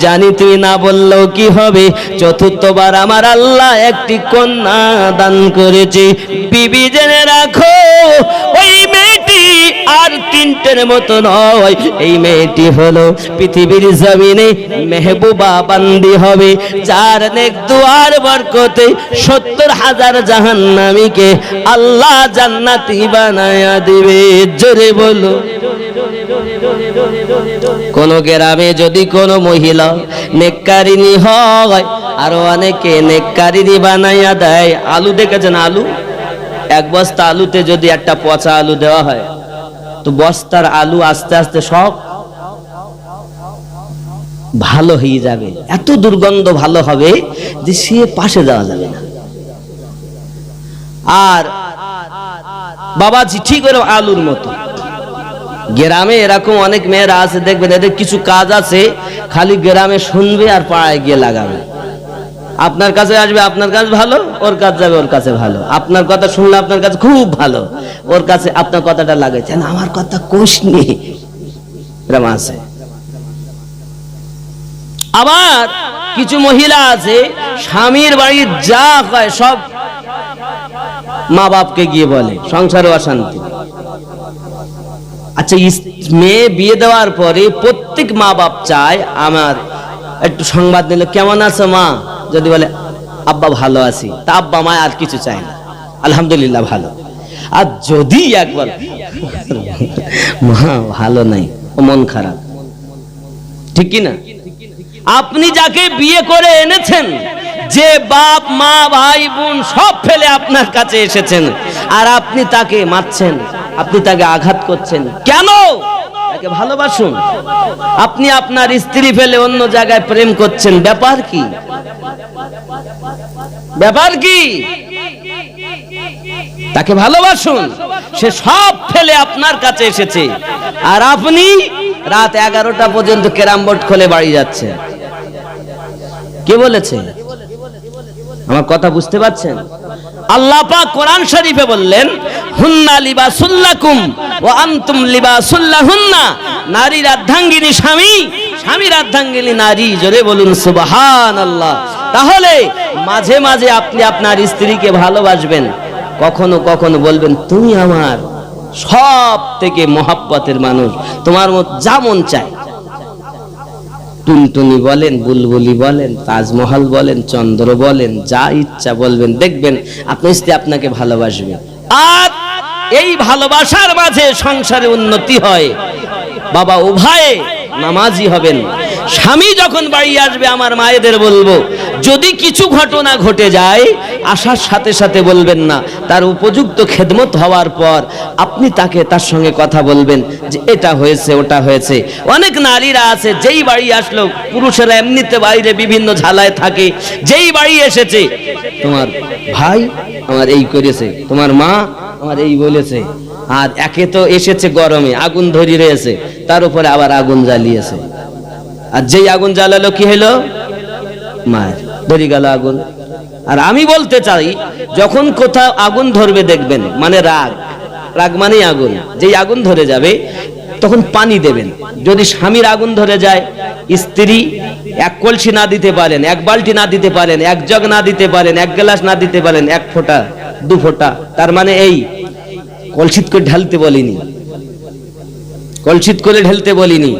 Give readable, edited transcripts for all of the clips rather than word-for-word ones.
জানি তুই না বললেও কি হবে, চতুর্থবার আমার আল্লাহ একটি কন্যা দান করেছে। বিবি জেনে রাখো, ওই মেয়েটি আর তিনটের মতো নয়। এই মেয়েটি হলো পৃথিবীর জমিনে মেহবুবা বান্দি হবে, যার নেক দুয়ার বরকতে 70,000 জাহান্নামীকে আল্লাহ জান্নাতি বানায়া দিবে। জোরে বলো। কোন গ্রামে যদি কোনো মহিলা নেককারিনী হয়, আরো অনেকে নেককারিনী বানাইয়া দেয়। আলু দেখেছেন? আলু, এক বস্তা আলুতে যদি একটা পচা আলু দেওয়া হয়, তো বস্তার আলু আস্তে আস্তে সব ভালো হয়ে যাবে, এত দুর্গন্ধ ভালো হবে যে সে পাশে যাওয়া যাবে না। আর বাবাজি ঠিক হলো আলুর মতো। গ্রামে এরকম অনেক মেয়েরা আছে, দেখবেন এদের কিছু কাজ আছে, খালি গ্রামে শুনবে আর পাড়ায় গিয়ে লাগাবে। আপনার কাছে আসবে, আপনার কাছে ভালো, ওর কাছে যাবে, ওর কাছে ভালো। আপনার কথা শুনলে আপনার কাছে খুব ভালো, ওর কাছে আপনার কথাটা লাগাইছে না, আমার কথা কোষ নেই, এরকম আছে। আবার কিছু মহিলা আছে, স্বামীর বাড়ির যা হয় সব মা বাপকে গিয়ে বলে, সংসারে অশান্তি। আচ্ছা, মেয়ে বিয়ে দেওয়ার পরে প্রত্যেক মা বাপ চায় আমার একটু সংবাদ নিল, কেমন আছো মা? যদি বলে আব্বা ভালো আছি, তা আব্বা মা আর কিছু চায় না, আলহামদুলিল্লাহ ভালো। আর যদি একবার মা ভালো নাই, ও মন খারাপ, ঠিক কি না? আপনি যাকে বিয়ে করে এনেছেন, যে বাপ মা ভাই বোন সব ফেলে আপনার কাছে এসেছেন, আর আপনি তাকে মারছেন, আপনি তাকে আঘাত করছেন কেন? তাকে ভালোবাসুন। আপনি আপনার স্ত্রী ফেলে অন্য জায়গায় প্রেম করছেন, ব্যাপার কি? ব্যাপার কি? তাকে ভালোবাসুন। সে সব ফেলে আপনার কাছে এসেছে, আর আপনি রাত 11টা পর্যন্ত ক্যারাম বোর্ড খেলে বাড়ি যাচ্ছেন। কে বলেছে? আমার কথা বুঝতে পারছেন? আল্লাহ পাক কোরআন শরীফে বললেন, হুন্না লিবাসুল লাকুম ওয়া আনতুম লিবাসুল লাহুন্না। নারীর অর্ধাঙ্গিনী স্বামী, স্বামীর অর্ধাঙ্গিনী নারী। জোরে বলুন সুবহানাল্লাহ। তাহলে মাঝে মাঝে আপনি আপনার স্ত্রীকে ভালোবাসবেন, কখনো কখনো বলবেন, তুমি আমার সব থেকে মহব্বতের মানুষ, তোমার মত যা মন চায়, টুনটুনি বলেন, বুলবুলি বলেন, তাজমহল বলেন, চন্দ্র বলেন, যা ইচ্ছা বলবেন, দেখবেন আপনার স্ত্রী আপনাকে ভালোবাসবে। আর এই ভালোবাসার মাঝে সংসারে উন্নতি হয়। বাবা উভয়ে নামাজি হবেন। স্বামী যখন বাড়ি আসবে, আমার মায়েদের বলবো, যদি কিছু ঘটনা ঘটে যায়, আসার সাথে সাথে বলবেন না, তার উপযুক্ত খেদমত হওয়ার পর আপনি তার সঙ্গে কথা বলবেন যে এটা হয়েছে, ওটা হয়েছে। অনেক নারীরা আছে, যেই বাড়ি আসলো, পুরুষেরা এমনিতে বাইরে বিভিন্ন ঝালায় থাকে, যেই বাড়ি এসেছে, তোমার ভাই আমার এই করেছে, তোমার মা আমার এই বলেছে। আর একে তো এসেছে গরমে, আগুন ধরিয়ে রয়েছে, তার উপরে আবার আগুন জ্বালিয়েছে। আর যেই আগুন জ্বালালো, কি হলো? মায়ের ধরে গেল আগুন। আর আমি বলতে চাই, যখন কোথাও আগুন ধরবে দেখবেন, মানে রাগ, রাগ মানেই আগুন, যেই আগুন ধরে যাবে তখন পানি দেবেন। যদি স্বামীর আগুন ধরে যায়, স্ত্রী এক কলসি না দিতে পারেন, এক বালতি না দিতে পারেন, এক জগ না দিতে পারেন, এক গ্লাস না দিতে পারেন, এক ফোঁটা, দু ফোঁটা, তার মানে এই কলসিত করে ঢালতে বলিনি, কলসিত করে ঢালতে বলিনি।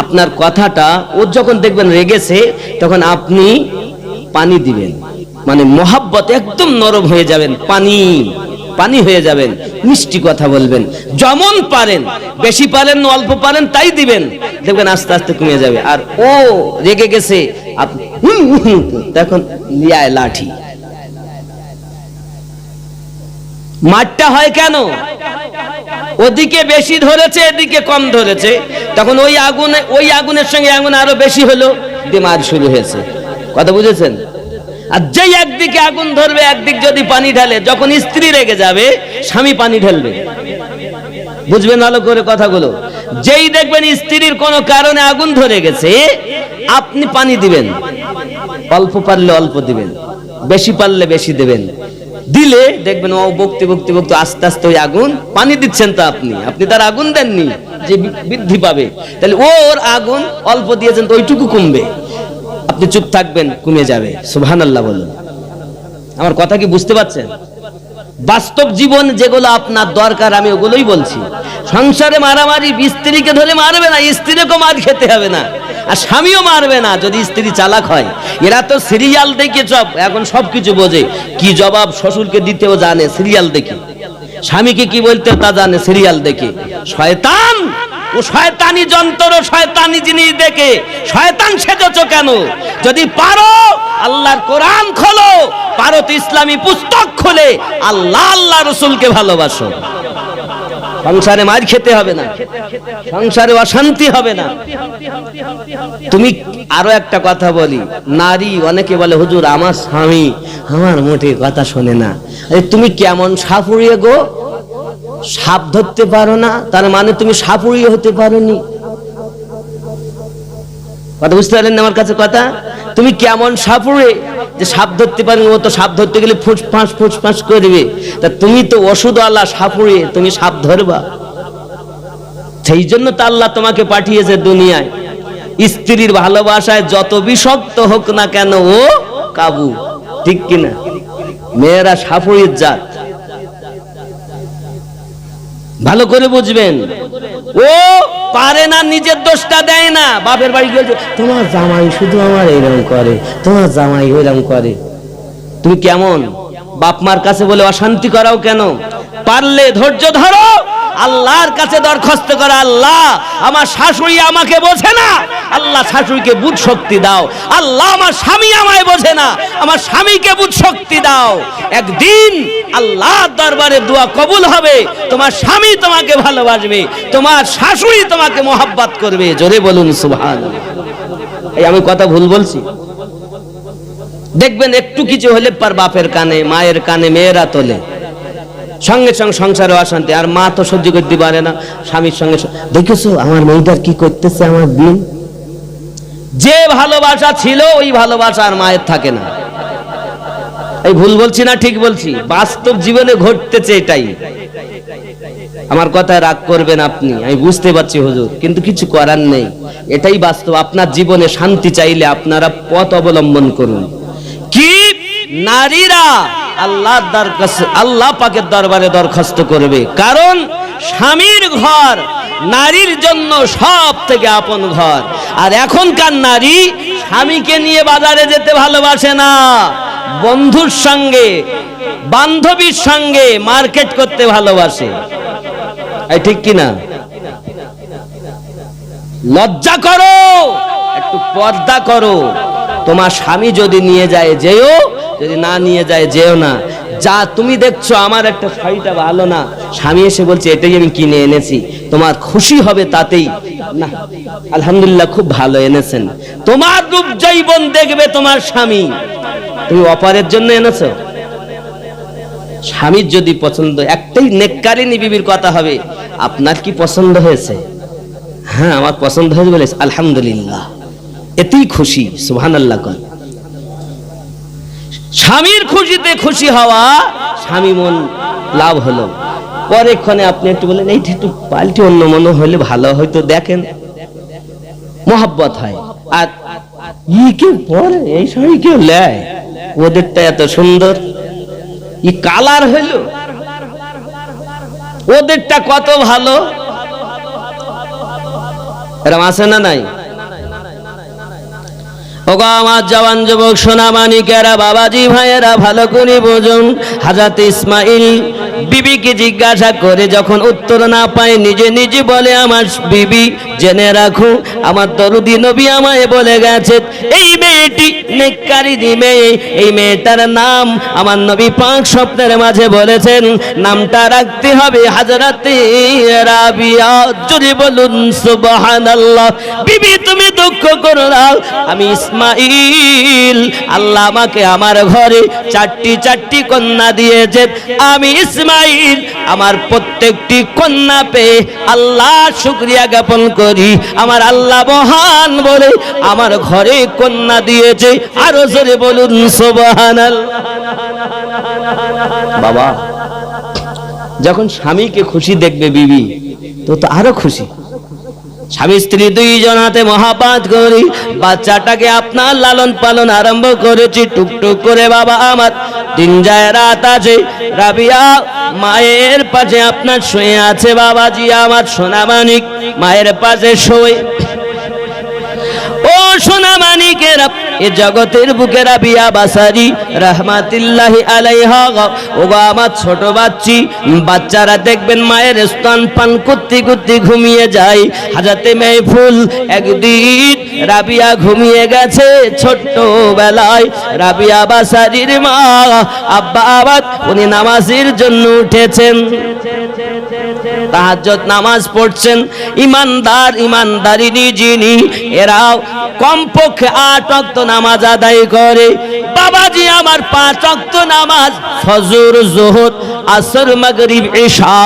আপনার কথাটা, ও যখন দেখবেন রেগেছে, তখন আপনি পানি দিবেন, মানে মহাব্বত, একদম নরম হয়ে যাবেন, পানি পানি হয়ে যাবেন, মিষ্টি কথা বলবেন, যেমন পারেন, বেশি পারেন না অল্প পারেন তাই দিবেন, দেখবেন আস্তে আস্তে কমে যাবে। আর ও রেগে গেছে, আপনি তখন লিয়ায় লাঠি। মারটা হয় কেন? ওদিকে বেশি ধরেছে, এদিকে কম ধরেছে, তখন ওই আগুনের সঙ্গে আগুন আরো বেশি হলো, দিয়ে মার শুরু হয়েছে। কথা বুঝেছেন? আর যেই একদিকে আগুন ধরবে, একদিক যদি পানি ঢালে, যখন স্ত্রী রেগে যাবে, স্বামী পানি ঢালবে। বুঝবেন ভালো করে কথাগুলো। যেই দেখবেন স্ত্রীর কোনো কারণে আগুন ধরে গেছে, আপনি পানি দিবেন, অল্প পারলে অল্প দিবেন, বেশি পারলে বেশি দেবেন। দিলে দেখবেন ও বকতে বকতে বকতে আস্তে আস্তে ওই আগুন, পানি দিচ্ছেন তো আপনি তার আগুন দেননি, যে বৃদ্ধি পাবে, তাহলে ওর আগুন অল্প দিয়েছেন তো ওইটুকু কমবে, আপনি চুপ থাকবেন, কমে যাবে। সুবহানাল্লাহ বলুন। আমার কথা কি বুঝতে পারছেন? বাস্তব জীবন যেগুলো আপনার দরকার আমি ওগুলোই বলছি। সংসারে মারামারি, স্ত্রীকে ধরে মারবে না, স্ত্রীকে মার খেতে হবে না, আর স্বামীও মারবে না যদি স্ত্রী চালাক হয়। এরা তো সিরিয়াল দেখে এখন সবকিছু বোঝে, কি জবাব শ্বশুরকে দিতেও জানে সিরিয়াল দেখে, স্বামীকে কি বলতে তা জানে সিরিয়াল দেখে। শয়তান ও শয়তানি যন্ত্র, শয়তানি জিনিস দেখে শয়তান সেজেছ কেন? যদি পারো আল্লাহর কোরআন খোলো, পারো তো ইসলামী পুস্তক খুলে আল্লাহ আল্লাহ রসুলকে ভালোবাসো। সংসারে মার খেতে হবে না, সংসারে অশান্তি হবে না। তুমি আরো একটা কথা বলি, নারী অনেকে বলে হুজুর আমার স্বামী আমার মোটে কথা শোনে না। তুমি কেমন সাপুড়িয়ে গো, সাপ ধরতে পারো না, তার মানে তুমি সাপুড়িয়ে হতে পারোনি। কথা বুঝতে পারলেন আমার কাছে কথা? তুমি কেমন সাপুড়ে যে সাপ ধরতে পারেন, ও তো সাপ ধরতে গেলে ফুসফাস করবে, তা তুমি তো ওষুধওয়ালা সাপুড়ে, তুমি সাপ ধরবা? সেই জন্য তো আল্লাহ তোমাকে পাঠিয়েছে দুনিয়ায়। স্ত্রীর ভালোবাসায় যত বিষাক্ত হোক না কেন ও কাবু, ঠিক কিনা? মেয়েরা সাপুড়ির জাত, ভালো করে বুঝবেন। ও পারে না, নিজের দোষটা দেয় না। বাপের বাড়ি গিয়ে তোমার জামাই শুধু আমার এরকম করে, তোমার জামাই ওইরকম করে। তুমি কেমন বাপ মার কাছে বলে অশান্তি করাও কেন? পারলে ধৈর্য ধরো, আল্লাহর কাছে দরখাস্ত করো, আল্লাহ আমার শাশুড়ি আমাকে বোঝে না, আল্লাহ শাশুড়িকে বুঝ শক্তি দাও। আল্লাহ আমার স্বামী আমায় বোঝে না, আমার স্বামীকে বুঝ শক্তি দাও। একদিন আল্লাহর দরবারে দোয়া কবুল হবে, তোমার স্বামী তোমাকে ভালোবাসবে, তোমার শাশুড়ি তোমাকে মোহাব্বত করবে। জোরে বলুন সুবহানাল্লাহ। এই আমি কথা ভুল বলছি? দেখবেন একটু কিছু হলে পার বাপের কানে মায়ের কানে মেয়েরা তোলে, সঙ্গে সঙ্গে সংসারে অশান্তি। আর মা তো সহ্য করতে পারে না স্বামীর সঙ্গে। দেখেছো আমার মেয়েটার কি করতেছে আমার দিন? যে ভালোবাসা ছিল ওই ভালোবাসা আর মায়ের থাকে না। এই ভুল বলছি না ঠিক বলছি? বাস্তব জীবনে ঘটতেছে এটাই। আমার কথায় রাগ করবেন আপনি, আমি বুঝতে পারছি হুজুর, কিন্তু কিছু করার নেই, এটাই বাস্তব। আপনার জীবনে শান্তি চাইলে আপনারা পথ অবলম্বন করুন। কি নারীরা আল্লাহ পাকের দরবারে দরখাস্ত করবে, কারণ স্বামীর ঘর নারীর জন্য সব থেকে আপন ঘর। আর এখনকার নারী স্বামীকে নিয়ে বাজারে যেতে ভালোবাসে না, বন্ধুর সঙ্গে বান্ধবীর সঙ্গে মার্কেট করতে ভালোবাসে। এই ঠিক কিনা? লজ্জা করো, একটু পর্দা করো। তোমার স্বামী যদি নিয়ে যায় যেও, যদি না নিয়ে যায় যেও না। যা তুমি দেখছো আমার একটা শাড়িটা ভালো না, স্বামী এসে বলছে এটাই আমি কিনে এনেছি, তোমার খুশি হবে তাতেই। না আলহামদুলিল্লাহ খুব ভালো এনেছেন, তোমার রূপ যৌবন দেখবে তোমার স্বামী, তুমি অপারের জন্য এনেছো। স্বামীর যদি পছন্দ, একটাই নেককারিনী বিবির কথা হবে, আপনার কি পছন্দ হয়েছে? হ্যাঁ আমার পছন্দ হয়েছে বলে আলহামদুলিল্লাহ, এতেই খুশি। সুবহানাল্লাহ। স্বামীর খুশিতে খুশি হওয়া, স্বামী মন লাভ হলো। পরেক্ষণে আপনি একটু বলেন এইটা একটু পাল্টে অন্য মনে হলে ভালো হয়তো, দেখেন মোহাব্বত হয়। আর ই কেউ পরে এই শাড়ি কেউ লেয়, ওদেরটা এত সুন্দর, ই কালার হইল, ওদেরটা কত ভালো। এরকম আছে না নাই? ওগো আমার জওয়ান যুবক সোনা মানিকেরা, বাবাজি ভাইয়েরা, ভালো করে বুঝুন। হযরত ইসমাইল বিবিকে জিজ্ঞাসা করে যখন উত্তর না পায়, নিজে নিজে বলে আমার বিবি জেনে রাখো আমার দরদি নবী আমায় বলে গেছে এই মেয়েটি নেককারিনী মেয়ে, এই মেয়েটার নাম আমার নবী পাক স্বপ্নের মাঝে বলেছেন নামটা রাখতে হবে হযরতে রাবিয়া। জোরে বলুন সুবহানাল্লাহ। বিবি তুমি দুঃখ করো না, আমি ইসমাইল, আল্লাহ আমাকে আমার ঘরে চারটি কন্যা দিয়েছে, আমি ইসমাইল আমার প্রত্যেকটি কন্যা পেয়ে আল্লাহ শুকরিয়া জ্ঞাপন করি। আমার আল্লাহ মহান বলে আমার ঘরে কন্যা দিয়েছে। আরো জোরে বলুন সুবহানাল্লাহ। বাবা যখন স্বামীকে খুশি দেখবে বিবি, তো আরো খুশি। স্বামী স্ত্রী দুইজন হাতে মহাপাত করি, বাচ্চাটাকে আপনার লালন পালন আরম্ভ করেছি। টুকটুক করে বাবা আমার দিন যায় রাত আছে, রাবিয়া মায়ের পাশে আপনার শুয়ে আছে। বাবাজি আমার সোনা মানিক মায়ের পাশে শুয়ে। ও সোনা মানিকেরা, এ জগতের বুকে রাবিয়া বাসারি রহমাতুল্লাহি আলাইহা, ও আমার ছোট বাচ্চারা দেখবেন মায়ের স্তন পান করতে করতে ঘুমিয়ে যায়। হাজরতে মেহফুল একদিন রাবিয়া ঘুমিয়ে গেছে ছোট্ট বেলায়। রাবিয়া বাসারির মা আব্বা আবাদ উনি নামাজের জন্য উঠেছেন, তাহাজ্জুদ নামাজ পড়ছেন। ইমানদার ইমানদারিনী যিনি, এরাও কমপক্ষে 8 ওয়াক্ত নামাজ আদায় করে। বাবাজি আমার 5 ওয়াক্ত নামাজ ফজর যোহর আসর মাগরিব ইশা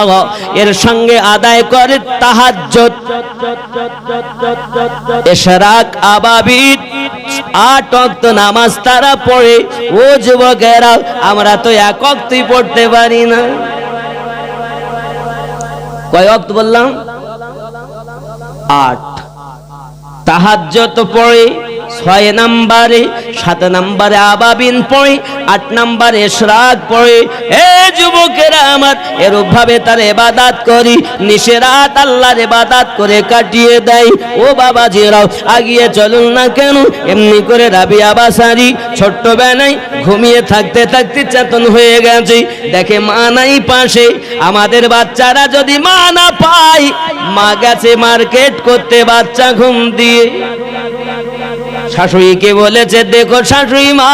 এর সঙ্গে আদায় করে তাহাজ্জুদ ইশরাক আবাবিদ 8 ওয়াক্ত নামাজ তারা পড়ে। ও যুবকেরা, আমরা তো 1 ওয়াক্তই পড়তে পারি না। কয় ওয়াক্ত বললাম? 8। তাহাজ্জুদ পড়ে 6 নম্বরে, 7 নম্বরে আবাবিন পড়ে, 8 নম্বরে ইশরাক পড়ে। এ যুবকেরা আমার, এরূপ ভাবে তার ইবাদত করি, নিশরাত আল্লাহর ইবাদত করে কাটিয়ে দেয়। ও বাবাজিরাও, আগিয়ে চলুন না কেন? এমনি করে রাবিয়া বাসারি ছোট্টবেলায় ঘুমিয়ে থাকতে থাকতে চেতন হয়ে গেছে। দেখে মা নাই পাশে। আমাদের বাচ্চারা যদি মা না পায়, মা গেছে মার্কেট করতে বাচ্চা ঘুম দিয়ে। শাশুড়িকে বলেছে, দেখো শাশুড়ি মা,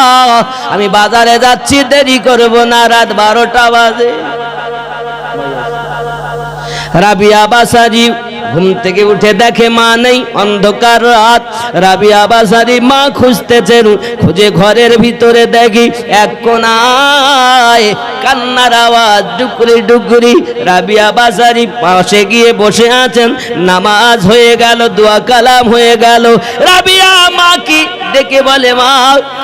আমি বাজারে যাচ্ছি, দেরি করব না, রাত 12টা বাজে। রাবিয়া বাসারি ঘুম থেকে উঠে দেখে মা নেই, অন্ধকার রাত। রাবিয়া বাসারি মা খুঁজতেছেন, খুঁজে ঘরের ভিতরে দেখি এক কোণায় কান্নার আওয়াজ, ডুকরি ডুকরি। রাবিয়া বাসারি পাশে গিয়ে বসে আছেন। নামাজ হয়ে গেল, দোয়া কালাম হয়ে গেল। রাবিয়া মা কি ডেকে বলে, মা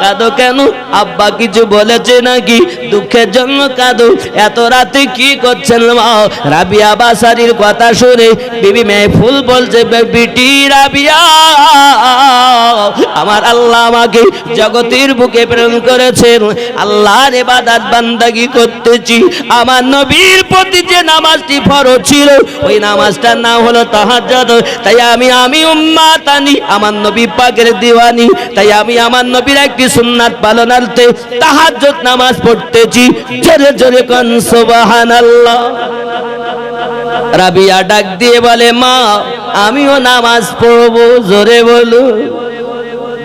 কাঁদো কেন? আব্বা কিছু বলেছে নাকি? দুঃখের জন্য কাঁদো? এত রাতে কি করছেন মা? রাবিয়া বাসারির কথা শুনে বিবি মেহফুল বলছে, বিটি রাবিয়া, আমার আল্লাহ আমাকে জগতের বুকে প্রেরণ করেছেন, আল্লাহর ইবাদত বান্দাগি করতেছি। আমার নবীর প্রতি যে নামাজটি ফরজ ছিল, ওই নামাজটার নাম হলো তাহাজ্জুদ। তাই আমি উম্মাতানি, আমার নবী পাকের দিওয়ানি, তাই আমি আমার নবীর একটি সুন্নাত পালনার্থে তাহাজ্জুদ নামাজ পড়তেছি। জোরে জোরে কোন সুবহানাল্লাহ। রাবিয়া ডাক দিয়ে বলে, মা আমিও নামাজ পড়বো, জোরে বলো।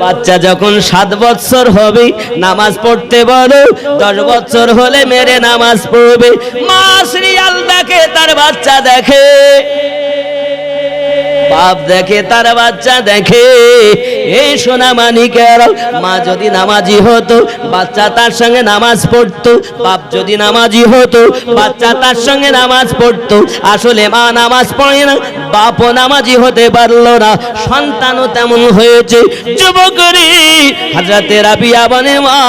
বাচ্চা যখন 7 বছর হবে নামাজ পড়তে বলো, 10 বছর হলে মেরে নামাজ পড়বে। মা সিরিয়াল দেখে, তার বাচ্চা দেখে, বাপ দেখে, তার বাচ্চা দেখে। এই সোনা মানিকেরা, মা যদি নামাজি হতো, বাচ্চা তার সঙ্গে নামাজ পড়তো। বাপ যদি নামাজি হতো, বাচ্চা তার সঙ্গে নামাজ পড়তো। আসলে মা নামাজ পড়ে না, বাপও নামাজি হতে পারলো না, সন্তানও তেমন হয়েছে। যুবকরি হযরতে রাবিয়া বলে, মা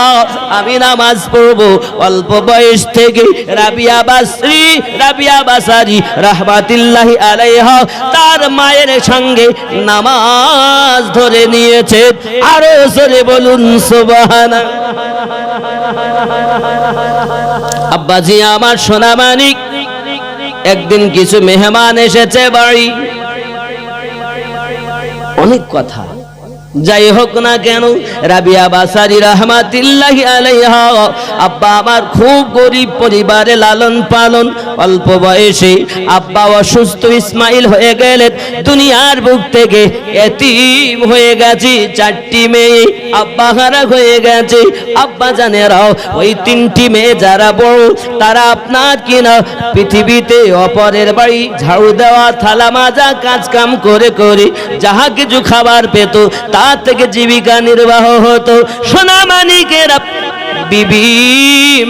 আমি নামাজ পড়বো। অল্প বয়স থেকে রাবিয়া বাসারি রাহমাতুল্লাহি আলাইহা তার মায়ের সঙ্গে নামাজ ধরে নিয়েছে। আরো জোরে বলুন সুবহানাল্লাহ। আব্বাজি আমার সোনা মানিক, একদিন কিছু মেহমান এসেছে বাড়ি। অনেক কথা, যাই হোক না কেন, রাবিয়া বাসারি রাহমাতুল্লাহি আলাইহা আব্বা আমার খুব গরিব পরিবারে লালন পালন। অল্প বয়সে আব্বা অসুস্থ, ইসমাইল হয়ে গেলেন, দুনিয়ার বুক থেকে এতিম হয়ে গেছে। 4টি মেয়ে আব্বা হারা হয়ে গেছে। আব্বা জানেরাও, ওই 3টি মেয়ে যারা বড়, তারা আপনার কিনা পৃথিবীতে অপরের বাড়ি ঝাড়ু দেওয়া, থালা মাজা, কাজ কাম করে করে যাহা কিছু খাবার পেত, তা থেকে জীবিকা নির্বাহ হতো। সোনা মানিকেরা, বিবি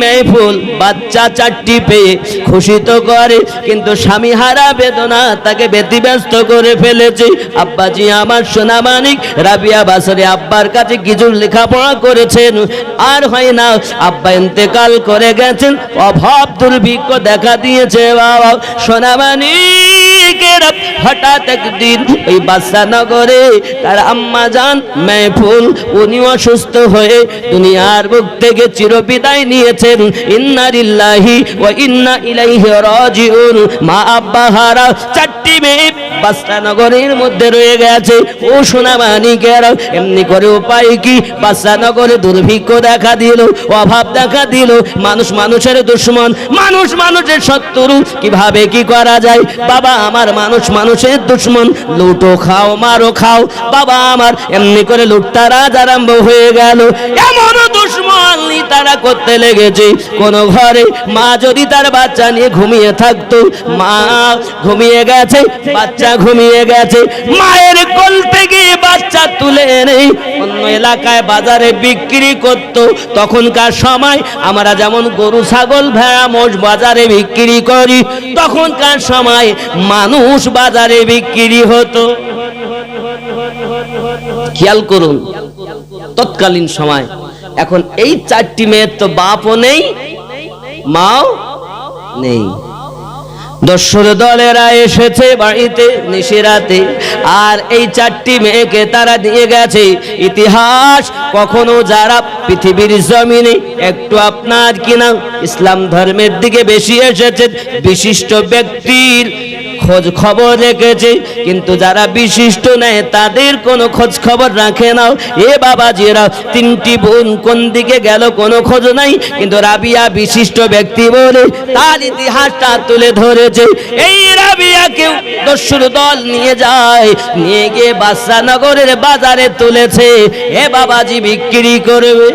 মেহফুল বাচ্চা চারটি পেয়ে খুশি তো করে, কিন্তু স্বামী হারা বেদনা তাকে ব্যতিব্যস্ত করে ফেলেছে। আব্বাজি আমার সোনা মানিক রাবিয়া বাসরে আব্বার কাছে কিছু লেখাপড়া করেছেন, আর হয় না, আব্বা ইন্তেকাল করে গেছেন, অভাব দুর্ভিক্ষ দেখা দিয়েছে। বাবা সোনা মানিকের হঠাৎ একদিন ওই বাদশাহনগরে তার আম্মা জান মেহফুল উনি অসুস্থ হয়ে দুনিয়ার বুক থেকে চিরবিদায় নিয়েছেন। ইন্না লিল্লাহি ওয়া ইন্না ইলাইহি রাজিউন। মা আব্বা হারা চারটি মেয়ে বাদশাহনগরের মধ্যে রয়ে গেছে। ও সোনা মানিকেরা, এমনি করে উপায় কি? বাদশাহনগরে দুর্ভিক্ষ দেখা দিল, অভাব দেখা দিল, মানুষ মানুষের দুশমন, মানুষ মানুষের শত্রু, কিভাবে কি করা যায়? বাবা আমার মানুষ মানুষের দুশমন, লুটো খাও মারো খাও। বাবা আমার এমনি করে লুটতারাজ আরম্ভ হয়ে গেল। এমন দুশমন তারা করতে লেগেছে, কোন ঘরে মা যদি তার বাচ্চা নিয়ে ঘুমিয়ে থাকতো, মা ঘুমিয়ে গেছে, বাচ্চা ঘুমিয়ে গেছে, মায়ের কোল থেকে বাচ্চা তুলে এনে অন্য এলাকায় বাজারে বিক্রি করত। তখনকার সময় আমরা যেমন গরু ছাগল ভেড়া মোষ বাজারে বিক্রি করি, তখনকার সময় মানুষ বাজারে বিক্রি হতো। খেয়াল করুন তৎকালীন সময়। এখন এই চারটি মেয়ের তো বাপও নেই মাও নেই। দস্যুর দলেরা এসেছে বাড়িতে নিশিরাতে, আর এই চারটি মেয়েকে তারা দিয়ে গেছে। ইতিহাস কখনো যারা পৃথিবীর জমিনে একটু আপনার কিনা ইসলাম ধর্মের দিকে বেশি এসেছে, বিশিষ্ট ব্যক্তির খোঁজ খবর রেখেছে, কিন্তু যারা বিশিষ্ট নেয় তাদের কোনো খোঁজ খবর রাখে না। এ বাবাজিরা, তিনটি বোন কোন দিকে গেল কোনো খোঁজ নাই, কিন্তু রাবিয়া বিশিষ্ট ব্যক্তি বলে তার ইতিহাসটা তুলে ধরেছে। এই রাবিয়াকেও দস্যুর দল নিয়ে যায়, নিয়ে গিয়ে বাদশাহনগরের বাজারে তুলেছে। এ বাবাজি বিক্রি করবে,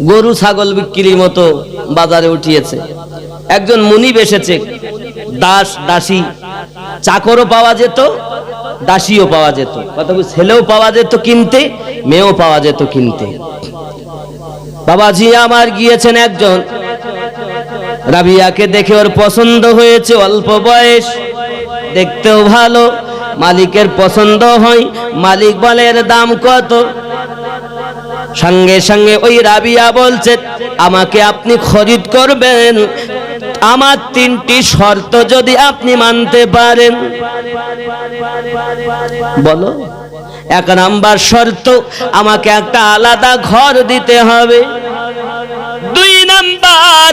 গরু ছাগল বিক্রির মতো বাজারে উঠিয়েছে। একজন মুনিব এসেছে, দাস দাসী চাকরও পাওয়া যেত, দাসীও পাওয়া যেত, কথা বল, ছেলেও পাওয়া যেত কিনতে, মেয়েও পাওয়া যেত কিনতে। বাবাজি আমার গিয়েছেন একজন, রাবিয়াকে দেখে ওর পছন্দ হয়েছে, অল্প বয়স, দেখতেও ভালো, মালিকের পছন্দ হয়। মালিক বলে এর দাম কত? সঙ্গে সঙ্গে ওই রাবিয়া বলছে আমাকে আপনি খরিদ করবেন, আমার তিনটি শর্ত যদি আপনি মানতে পারেন। বলো। এক নাম্বার শর্ত, আমাকে একটা আলাদা ঘর দিতে হবে। দুই নাম্বার,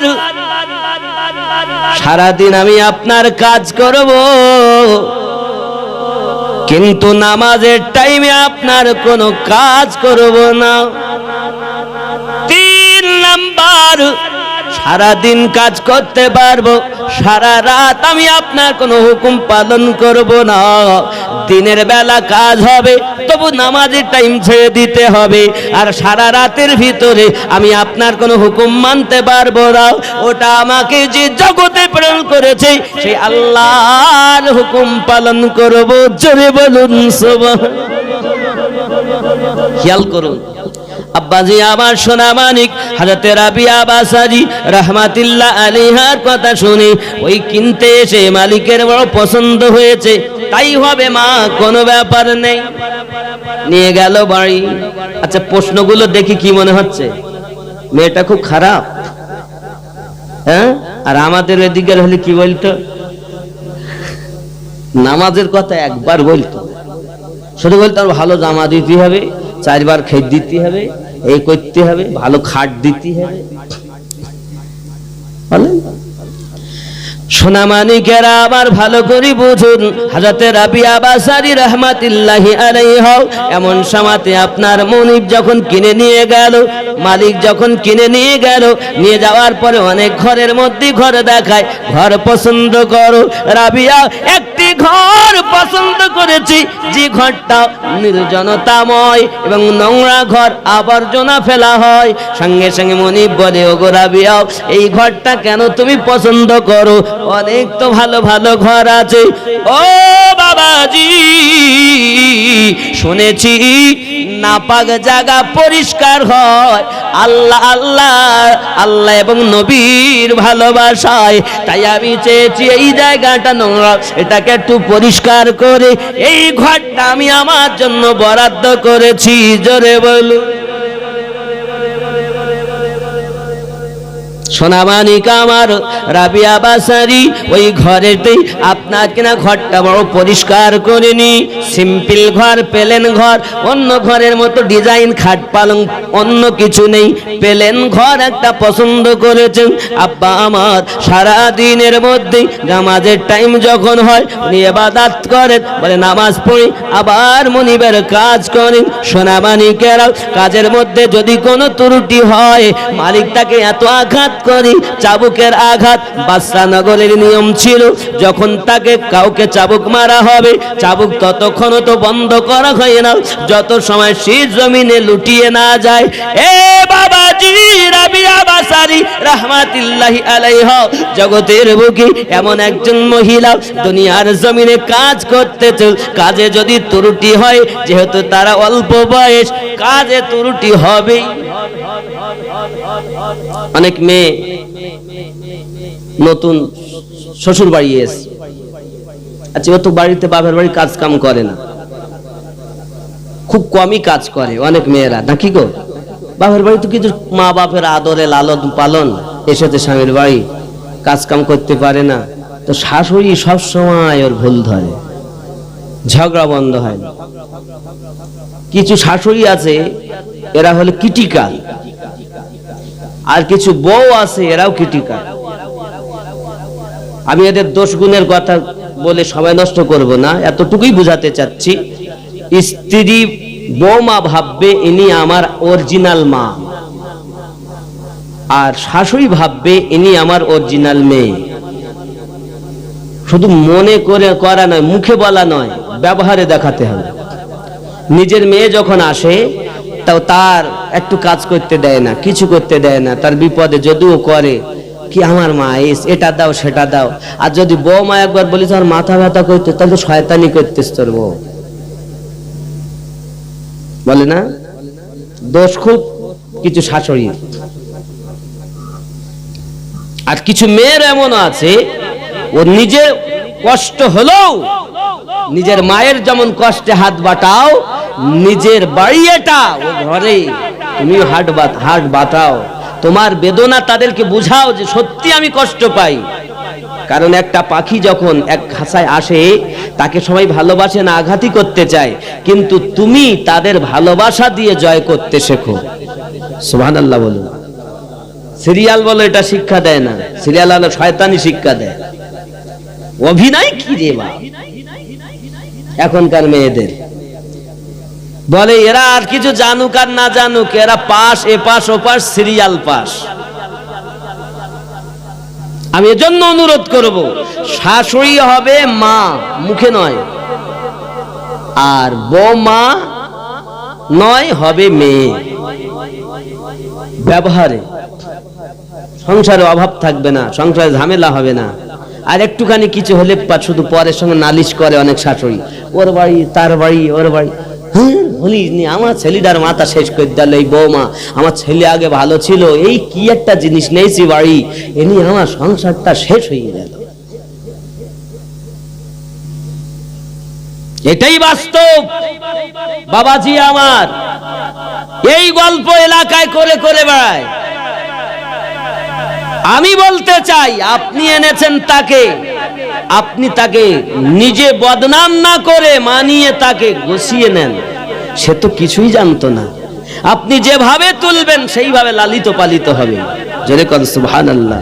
সারাদিন আমি আপনার কাজ করব, কিন্তু নামাজের টাইমে আপনার কোনো কাজ করব না। তিন নাম্বার, সারাদিন কাজ করতে পারবো, সারা রাত আমি আপনার কোনো হুকুম পালন করব না। দিনের বেলা কাজ হবে, তবু নামাজের টাইম ছেড়ে দিতে হবে, আর সারা রাতের ভিতরে আমি আপনার কোনো হুকুম মানতে পারবো না। ওটা আমাকে যে জগতে প্রেরণ করেছে সেই আল্লাহর হুকুম পালন করব। জোরে বলুন সুবহানাল্লাহ। খেয়াল করুন আব্বাজি আমার সোনা মানিক হযরতে রাবিয়া বাসারি রাহমাতুল্লাহ আলাইহার কথা শুনে ওই কিনতে এসে মালিকের বড় পছন্দ হয়েছে, তাই হবে মা, কোনো ব্যাপার নেই, নিয়ে গেল বাড়ি। আচ্ছা প্রশ্নগুলো দেখি কি মনে হচ্ছে? মেয়েটা খুব খারাপ, হ্যাঁ? আর আমাদের এদিকে হলে কি বলতো? নামাজের কথা একবার বলতো, শুধু বলতো ভালো জামা দিতে হবে, 4 বার খেয়ে দিতে হবে, এই করতে হবে, ভালো খাট দিতে হবে। সোনা মানিকেরা আবার ভালো করে বুঝুন, হযরতে রাবিয়া বাসারি রাহমাতুল্লাহি আলাইহা এমন সময়তে আপনার মুনিব যখন কিনে নিয়ে গেল, মালিক যখন কিনে নিয়ে গেল, নিয়ে যাওয়ার পরে অনেক ঘরের মধ্যে ঘর দেখায়, ঘর পছন্দ করো। রাবিয়া একটি ঘর পছন্দ করেছি, যে ঘরটা নির্জনতাময় এবং নোংরা ঘর, আবর্জনা ফেলা হয়। সঙ্গে সঙ্গে মুনিব বলে ওগো রাবিয়া, এই ঘরটা কেন তুমি পছন্দ করো? অনেক তো ভালো ভালো ঘর আছে। ও বাবাজি, শুনেছি নাপাক জায়গা পরিষ্কার হয় আল্লাহ আল্লাহ আল্লাহ এবং নবীর ভালোবাসায়। তাই আমি চেয়েছি এই জায়গাটা নোংরা, এটাকে একটু পরিষ্কার করে এই ঘরটা আমি আমার জন্য বরাদ্দ করেছি। জোরে বলুন। সোনামানিকা আমার রাবিয়া বাসারি ওই ঘরেতেই আপনার কিনা ঘরটা বড় পরিষ্কার করে নি, সিম্পল ঘর, প্লেন ঘর, অন্য ঘরের মতো ডিজাইন খাট পালং অন্য কিছু নেই, প্লেন ঘর একটা পছন্দ করেছেন আব্বা আমার। সারা দিনের মধ্যে নামাজের টাইম যখন হয় উনি ইবাদত করেন, বলে নামাজ পড়ি আবার মনিবের কাজ করেন। সোনামানিকেরা কাজের মধ্যে যদি কোনো ত্রুটি হয় মালিক তাকে এত আঘাত করি, চাবুকের আঘাত। বাদশাহনগরের নিয়ম ছিল যখন তাকে কাউকে চাবুক মারা হবে, চাবুক ততক্ষণ তো বন্ধ করা হয় না যত সময় শীত জমিনে লুটিয়ে না যায়। এ বাবাজি রাবিয়া বাসারি রাহমাতুল্লাহি আলাইহা জগতের বুকে এমন একজন মহিলা দুনিয়ার জমিনে কাজ করতেছে, কাজে যদি ত্রুটি হয়, যেহেতু তারা অল্প বয়স, কাজে ত্রুটি হবেই। অনেক মেয়ে নতুন শ্বশুর বাড়ি এসে, আচ্ছা ও তো বাড়িতে বাপের বাড়ি কাজ কাম করে না, খুব কমই কাজ করে অনেক মেয়েরা, নাকি গো? বাপের বাড়ি তো কিছু মা বাপের আদরে লালন পালন, এসেছে স্বামীর বাড়ি, কাজ কাম করতে পারে না, তো শাশুড়ি সব সময় ওর ভুল ধরে, ঝগড়া বন্ধ হয় না। কিছু শাশুড়ি আছে এরা হলো ক্রিটিক্যাল, আর কিছু বউ আছে এরাও ক্রিটিক্যাল। আমি এদের দোষ গুণের কথা বলে সময় নষ্ট করব না, এতটুকুই বুঝাতে চাচ্ছি। স্ত্রী বৌমা ভাববে ইনি আমার অরিজিনাল মা, আর শাশুড়ি ভাববে ইনি আমার অরিজিনাল মেয়ে। শুধু মনে করে করা নয়, মুখে বলা নয়, ব্যবহারে দেখাতে হবে। নিজের মেয়ে যখন আসে তাও তার একটু কাজ করতে দেয় না, কিছু করতে দেয় না, তার বিপদে যদিও করে কি আমার মা এটা দাও সেটা দাও। আর যদি বৌমা একবার বলি তোর মাথা ব্যথা করতে, তাহলে শয়তানি করতেছ তোর বউ, বলে না? দোষ খুব কিছু শাশুড়ি। আর কিছু মেয়ের এমন আছে ও নিজে কষ্ট হলেও নিজের মায়ের যেমন কষ্টে হাত বাটাও, নিজের বাড়ি এটা ও ঘরে তুমি হাত বাটাও, তোমার বেদনা তাদেরকে বুঝাও যে সত্যি আমি কষ্ট পাই। কারণ একটা পাখি যখন এক খাঁচায় আসে তাকে সবাই ভালোবাসে না, আঘাতই করতে চায়, কিন্তু তুমি তাদের ভালোবাসা দিয়ে জয় করতে শেখো। সুবহানাল্লাহ বলুন। সিরিয়াল বলো এটা শিক্ষা দেয় না, সিরিয়াল হলো শয়তানি শিক্ষা দেয়। অভিনয় কি রে বা এখনকার মেয়েদের, বলে এরা আর কিছু জানুক আর না জানুক, এরা পাস, এ পাস ও পাস, সিরিয়াল পাস। আমি এজন্য অনুরোধ করব, শাশুড়ি হবে মা, মুখে নয়, আর বৌমা নয় হবে মেয়ে, ব্যবহারে। সংসারে অভাব থাকবে না, সংসারে ঝামেলা হবে না। আর একটুখানি কিছু হলে শুধু পরের সঙ্গে নালিশ করে অনেক শাশুড়ি, ওর বাড়ি তার বাড়ি ওর বাড়ি। আমার ছেলেটার মাথা শেষ করে দিল এই বৌমা, আমার ছেলে আগে ভালো ছিল, এই কি একটা জিনিস নেইছি বাড়ি, এ নিয়ে আমার সংসারটা শেষ হয়ে গেল। এটাই বাস্তব বাবাজি আমার। এই গল্প এলাকায় করে করে বেড়ায়। আমি বলতে চাই, আপনি এনেছেন তাকে, আপনি তাকে নিজে বদনাম না করে মানিয়ে তাকে গুছিয়ে নেন। সে তো কিছুই জানতো না, আপনি যেভাবে তুলবেন সেইভাবে লালিত পালিত হবে। যেরকম সুবহানাল্লাহ।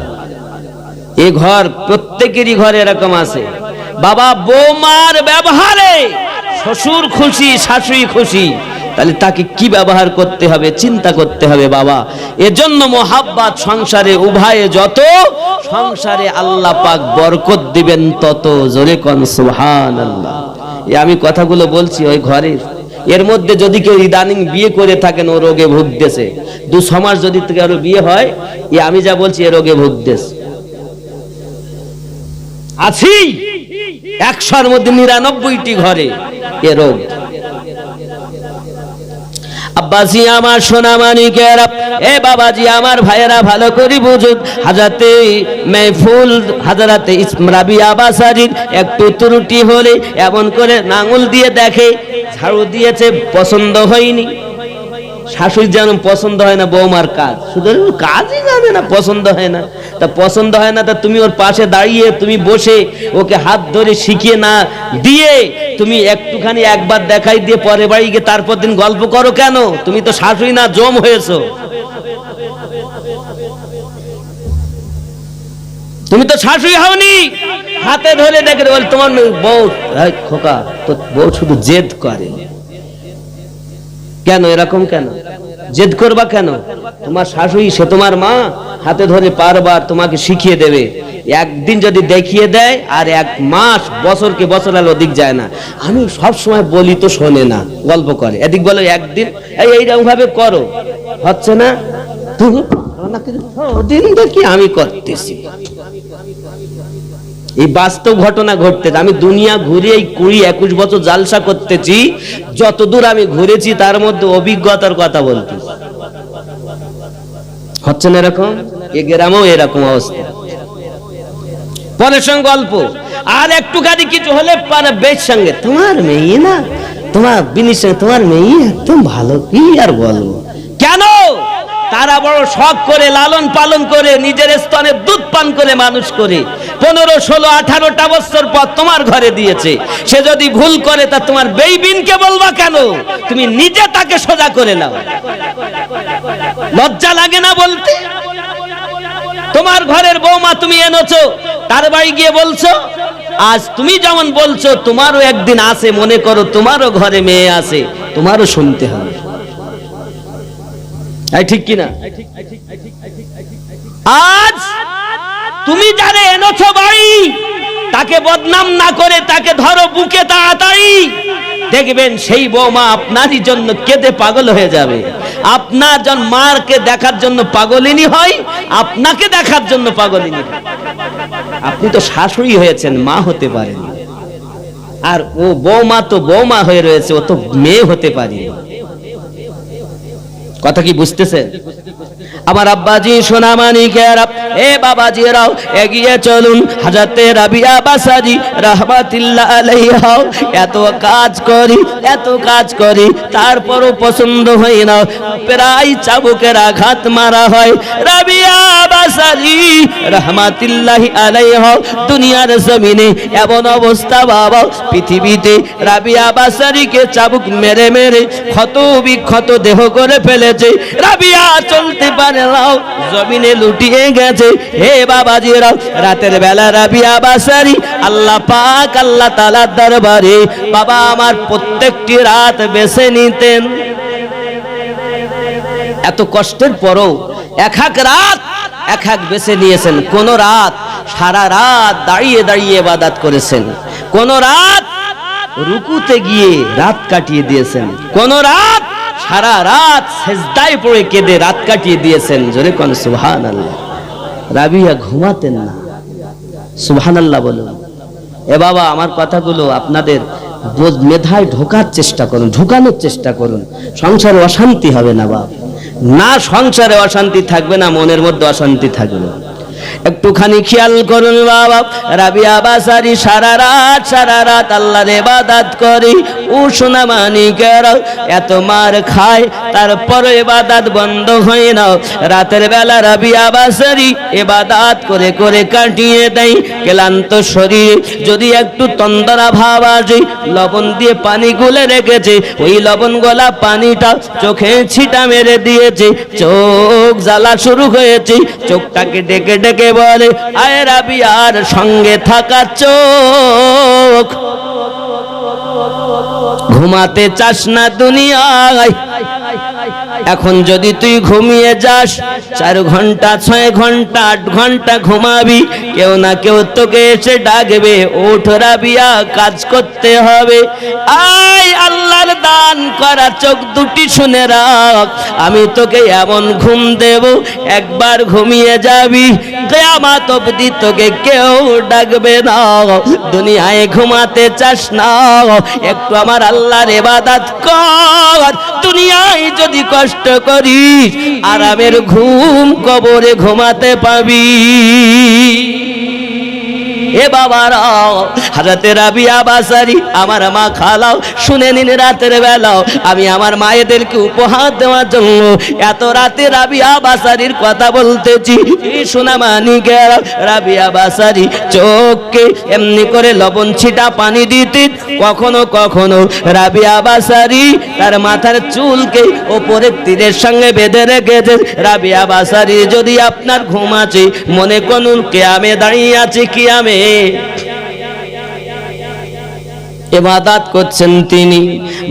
এই ঘর প্রত্যেকেরই ঘরে এরকম আছে, বাবা বৌমার ব্যবহারে শ্বশুর খুশি, শাশুড়ি খুশি, তাহলে তাকে কি ব্যবহার করতে হবে চিন্তা করতে হবে বাবা। এজন্য মোহাব্বত সংসারে উভয়ে যত, সংসারে আল্লাহ পাক বরকত দিবেন তত। জোরে কোন সুবহানাল্লাহ। আমি কথাগুলো বলছি ওই ঘরের, এর মধ্যে যদি কেউ ইদানিং বিয়ে করে থাকেন ও রোগে ভুগতেছে, 2 মাস যদি কারো বিয়ে হয়, আমি যা বলছি এ রোগে ভুগতেছে আছি। 100-র মধ্যে 99টি ঘরে এ রোগ। আব্বাজি আমার সোনা মানিকেরা, এ বাবাজি আমার ভাইয়েরা ভালো করে বুঝুন, হাজরাতে মেহফুল হাজরাতে রাবিয়া বাসারির একটু ত্রুটি হলে এমন করে আঙুল দিয়ে দেখে, ঝাড়ু দিয়েছে পছন্দ হয়নি। শাশুড়ি যেন পছন্দ হয় না বৌমার কাজ, শুধু কাজই জানে না, পছন্দ হয় না। তা পছন্দ হয় না, তা তুমি ওর পাশে দাঁড়িয়ে তুমি বসে ওকে হাত ধরে শিখিয়ে না দিয়ে তুমি একটুখানি একবার দেখাই দিয়ে পরে বাড়ি গিয়ে তারপর দিন গল্প করো কেন? তুমি তো শাশুড়ি না, জম হয়েছো। তুমি তো শাশুড়ি হওনি। হাতে ধরে দেখে বল তোমার বউ, খোকা তো বউ শুধু জেদ করে কেন? এরকম কেন জেদ করবা কেন? তোমার শাশুড়ি, সে তোমার মা, হাতে ধরে বারবার তোমাকে শিখিয়ে দেবে। একদিন যদি দেখিয়ে দেয় আর 1 মাস বছরকে বছর আলো দিক যায় না। আমি সব সময় বলি তো শোনে না, গল্প করে। এদিক বলো একদিন এইরকম ভাবে করো, হচ্ছে না, তুমি দিন দেখি আমি করতেছি। এই বাস্তব ঘটনা ঘটতেছে। আমি দুনিয়া ঘুরে এই 20-21 বছর জালসা করতেছি, যতদূর আমি ঘুরেছি তার মধ্যে অভিজ্ঞতার কথা বলতেছি। হচ্ছে না এরকম? এ গ্রামেও এরকম অবস্থা। পরের সঙ্গে গল্প, আর একটু কাজে কিছু হলে পারে বেশ সঙ্গে, তোমার মেয়ে না, তোমার বিনির সঙ্গে তোমার মেয়ে একদম ভালো, কি আর বলবো। কেন? তারা বড় শখ করে লালন পালন করে নিজের স্তনে দুধ পান করে মানুষ করে 15, 16, 18টা বছর পর তোমার ঘরে দিয়েছে। সে যদি ভুল করে তা তোমার বেইবিনকে বলবা কেন? তুমি নিজে তাকে সোজা করে নাও। লজ্জা লাগে না বলতে? তোমার ঘরের বৌমা তুমি এনেছো, তার বাড়ি গিয়ে বলছো। আজ তুমি যেমন বলছো, তোমারও একদিন আছে, মনে করো তোমারও ঘরে মেয়ে আছে, তোমারও শুনতে হবে। ঠিক কিনা? আজ তুমি যারে এনেছো বাড়ি, তাকে বদনাম না করে তাকে ধরো বুকে তাড়াতাড়ি, দেখবেন সেই বৌমা আপনারই জন্য কেঁদে পাগল হয়ে যাবে। আপনার জন মারকে দেখার জন্য পাগলিনী হয়, আপনাকে দেখার জন্য পাগলিনী হয়। আপনি তো শাশুড়ি হয়েছেন, মা হতে পারেন। আর ও বৌমা তো বৌমা হয়ে রয়েছে, ও তো মেয়ে হতে পারে। কথা কি বুঝতেছে? আমার আব্বাজি সোনামানিকেরা, এ বাবাজিরাও এগিয়ে চলুন। হযরতে রাবিয়া বাসারি রাহমাতুল্লাহ আলাইহা এত কাজ করি তারপরও পছন্দ হয় না, প্রায় চাবুকের আঘাত মারা হয়। রাবিয়া বাসারি রাহমাতুল্লাহ আলাইহা দুনিয়ার জমিনে এমন অবস্থা বাবা, পৃথিবীতে রাবিয়া বাসারিকে চাবুক মেরে মেরে ক্ষত বিক্ষত দেহ করে ফেলেছে। রাবিয়া চলতে পারে নাও, জমিনে লুটিয়ে গেছে। হে বাবাজিরা, রাতের বেলা রাবিয়া বাসারি আল্লাহ পাক আল্লাহ তাআলার দরবারে বাবা আমার প্রত্যেকটি রাত বেছে নিতেন। এত কষ্টের পরও এক এক বেছে নিয়েছেন। কোন রাত সারা রাত দাঁড়িয়ে দাঁড়িয়ে ইবাদত করেছেন, কোন রাত রুকুতে গিয়ে রাত কাটিয়ে দিয়েছেন, কোন রাত সারা রাত সেজদায় পড়ে কেঁদে রাত কাটিয়ে দিয়েছেন। জোরে কোন সুবহানাল্লাহ। রাবিয়া ঘুমাতেন না, সুবহানাল্লাহ বলুন। এ বাবা, আমার কথাগুলো আপনাদের মেধায় ঢোকার চেষ্টা করুন, ঢুকানোর চেষ্টা করুন। সংসারে অশান্তি হবে না বাবা, না সংসারে অশান্তি থাকবে না, মনের মধ্যে অশান্তি থাকবে। একটুখানি খেয়াল করুন বাবা, রাবিয়া বাসারি সারা রাত আল্লাহর ইবাদত করে। ও সোনা মানিকেরা, এত মার খায় তারপরে ইবাদত বন্ধ হয় না। রাতের বেলা রাবিয়া বাসারি ইবাদত করে করে কাটিয়ে দেয় ক্লান্ত শরীরে। যদি একটু তন্দরা ভাব আসে, লবণ দিয়ে পানি গুলে রেখেছে, ওই লবণ গলা পানিটা চোখে ছিটা মেরে দিয়েছে, চোখ জ্বালা শুরু হয়েছে। চোখটাকে ডেকে ডেকে বলে, আয় রাবিয়ার সঙ্গে থাকা চোখ, ঘুমাতে চাস না দুনিয়ায়। এখন যদি তুই ঘুমিয়ে যাস, 4 ঘন্টা 6 ঘন্টা 8 ঘন্টা ঘুমাবি, কেউ না কেউ তোকে এসে ডাকবে, ওঠ রাবিয়া কাজ করতে হবে। আয় আল্লাহ এবার দান করা চোখ দুটি শুনে রাখ, আমি তোকে এমন ঘুম দেব একবার ঘুমিয়ে যাবি, কিয়ামত অবধি তোকে কেউ ডাকবে না। দুনিয়ায় ঘুমাতে চাস না, একটু আমার আল্লাহর ইবাদত কর। দুনিয়ায় যদি কষ্ট করিস আরামের ঘুম কবরে ঘুমাতে পাবি। এ বাবারা, হযরতে রাবিয়া বাসারি আমার মা খালাও, শুনে নিন রাতের বেলাও আমি আমার মায়েদেরকে উপহার দেওয়ার জন্য এত রাতে রাবিয়া বাসারির কথা বলতেছি। শোনা মানিকের রাবিয়া বাসারি চোখকে এমনি করে লবণ ছিটা পানি দিতে, কখনো কখনো রাবিয়া বাসারি তার মাথার চুলকে ওপরের তীরের সঙ্গে বেঁধে রেখেছে। রাবিয়া বাসারি যদি আপনার ঘুম আছে মনে করুন কিয়ামে দাঁড়িয়ে আছে, কিয়ামে ইবাদত করছেন তিনি।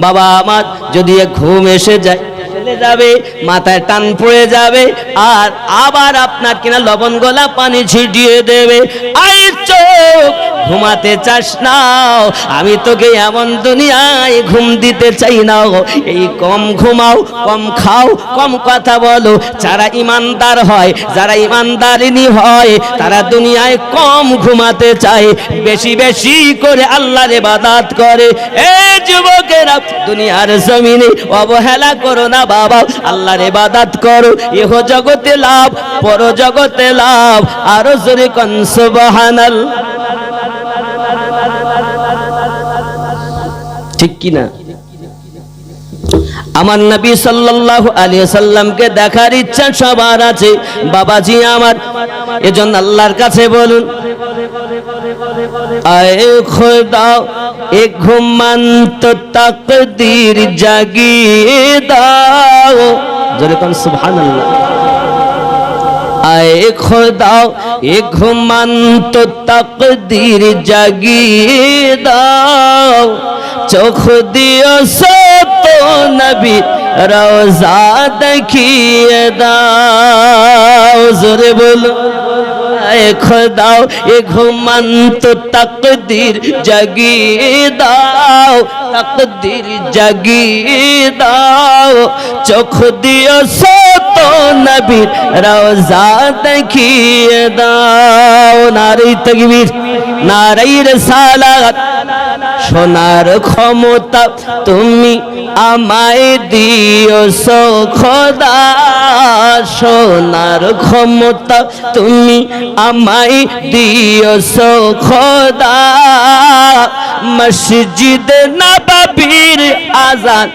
বাবা আমার যদি ঘুম এসে যায় চলে যাবে, মাথায় টান পড়ে যাবে, আর আবার আপনার কিনা লবণ গলা পানি ছিটিয়ে দেবে। আই চোখ ঘুমাতে চাস না, আমি তোকে এমন দুনিয়ায় ঘুম দিতে চাই না। এই কম ঘুমাও, কম খাও, কম কথা বলো। যারা ইমানদার হয়, যারা ইমানদারিনী হয়, তারা দুনিয়ায় কম ঘুমাতে চায়, বেশি বেশি করে আল্লাহর ইবাদত করে। এই যুবকেরা, দুনিয়ার জমিনে অবহেলা করো না বাবা, আল্লাহর ইবাদত করো। ইহ জগতে লাভ, পর জগতে লাভ। আরো জোরে কোন সুবহানাল্লাহ। ঠিক কি না? আমার নবী সাল্লাল্লাহু আলাইহি ওয়াসাল্লামকে দেখার ইচ্ছা সবার আছে বাবাজি আমার, এজন্য আল্লাহর কাছে বলুন, আয়ে খোদা এক ঘুমন্ত তাকদীর জাগিয়ে দাও। জোরে কোন সুবহানাল্লাহ। আয়ে খোদা এক ঘুমন্ত তাকদীর জাগিয়ে দাও, চোখ দিও সত নবী রওজা দেখিয়ে দাও। জোরে বলো, আয়ে খোদা এ ঘুমন্ত তাকদীর জাগিয়ে দাও, তাকদীর জাগিয়ে দাও, চোখ দিও সত নবী রওজা দেখিয়ে দাও। নারে তাকবীর, নারে রিসালাত। সোনার ক্ষমতা তুমি আমায় দিও সো খোদা, সোনার ক্ষমতা তুমি আমায় দিও সো খোদা, মসজিদ নববীর আযান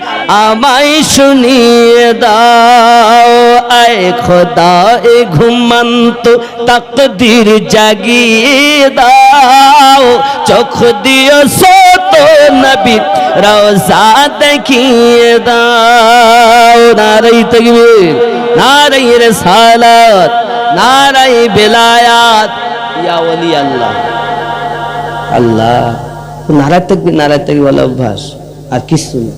আমায় শুনিয়ে দাও। আয়ে খোদা এ ঘুমন্ত তাকদীর জাগিয়ে দাও, চোখ দিও সত নবী রওজা দেখিয়ে দাও। নারে তাকবীর, নারে রিসালাত, নারে বেলায়াত। ইয়া ওলি আল্লাহ, আল্লাহ। নারে তাকবীর, নারে তাকবীর বলা অভ্যাস, আর কিছু না।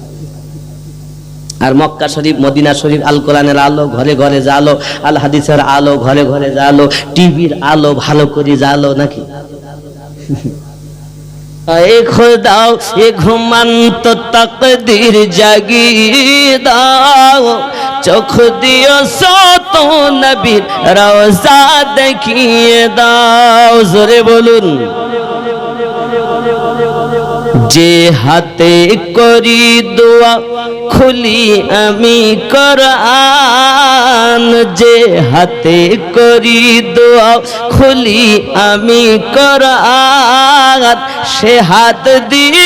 আর মক্কা শরীফ, মদিনা শরীফ, আল কোরআনের আলো ঘরে ঘরে জালো, আল হাদিসের আলো ঘরে ঘরে জালো, টিভির আলো ভালো করে জালো নাকি? আয়ে খোদা এ ঘুমন্ত তাকদীর জাগিয়ে দাও, চোখ দিও সত নবীর রওজা দেখিয়ে দাও। জোরে বলুন, যে হাতে করি দোয়া খুলি আমি কোরআন, যে হাতে করি দোয়া খুলি আমি কোরআন, সে হাত দিয়ে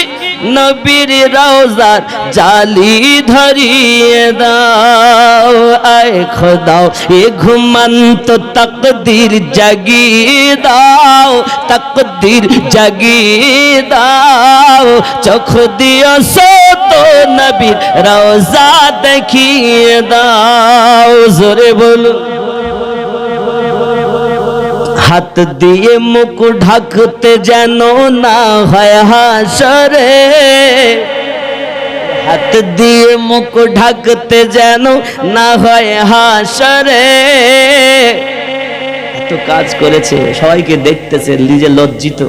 নবীর রওজার জালি ধরিয়ে দাও। আয়ে খোদা এ ঘুমন্ত তাকদীর জাগিয়ে দাও, তাকদীর জাগিয়ে দাও, চোখ দিও সত নবীর রওজা দেখিয়ে দাও। জোরে বলো, হাত দিয়ে মুখ ঢাকতে যেন না হয় হাসরে, হাত দিয়ে মুখ ঢাকতে যেন না হয় হাসরে। এত কাজ করেছে, সবাইকে দেখতেছে, নিজে লজ্জিত।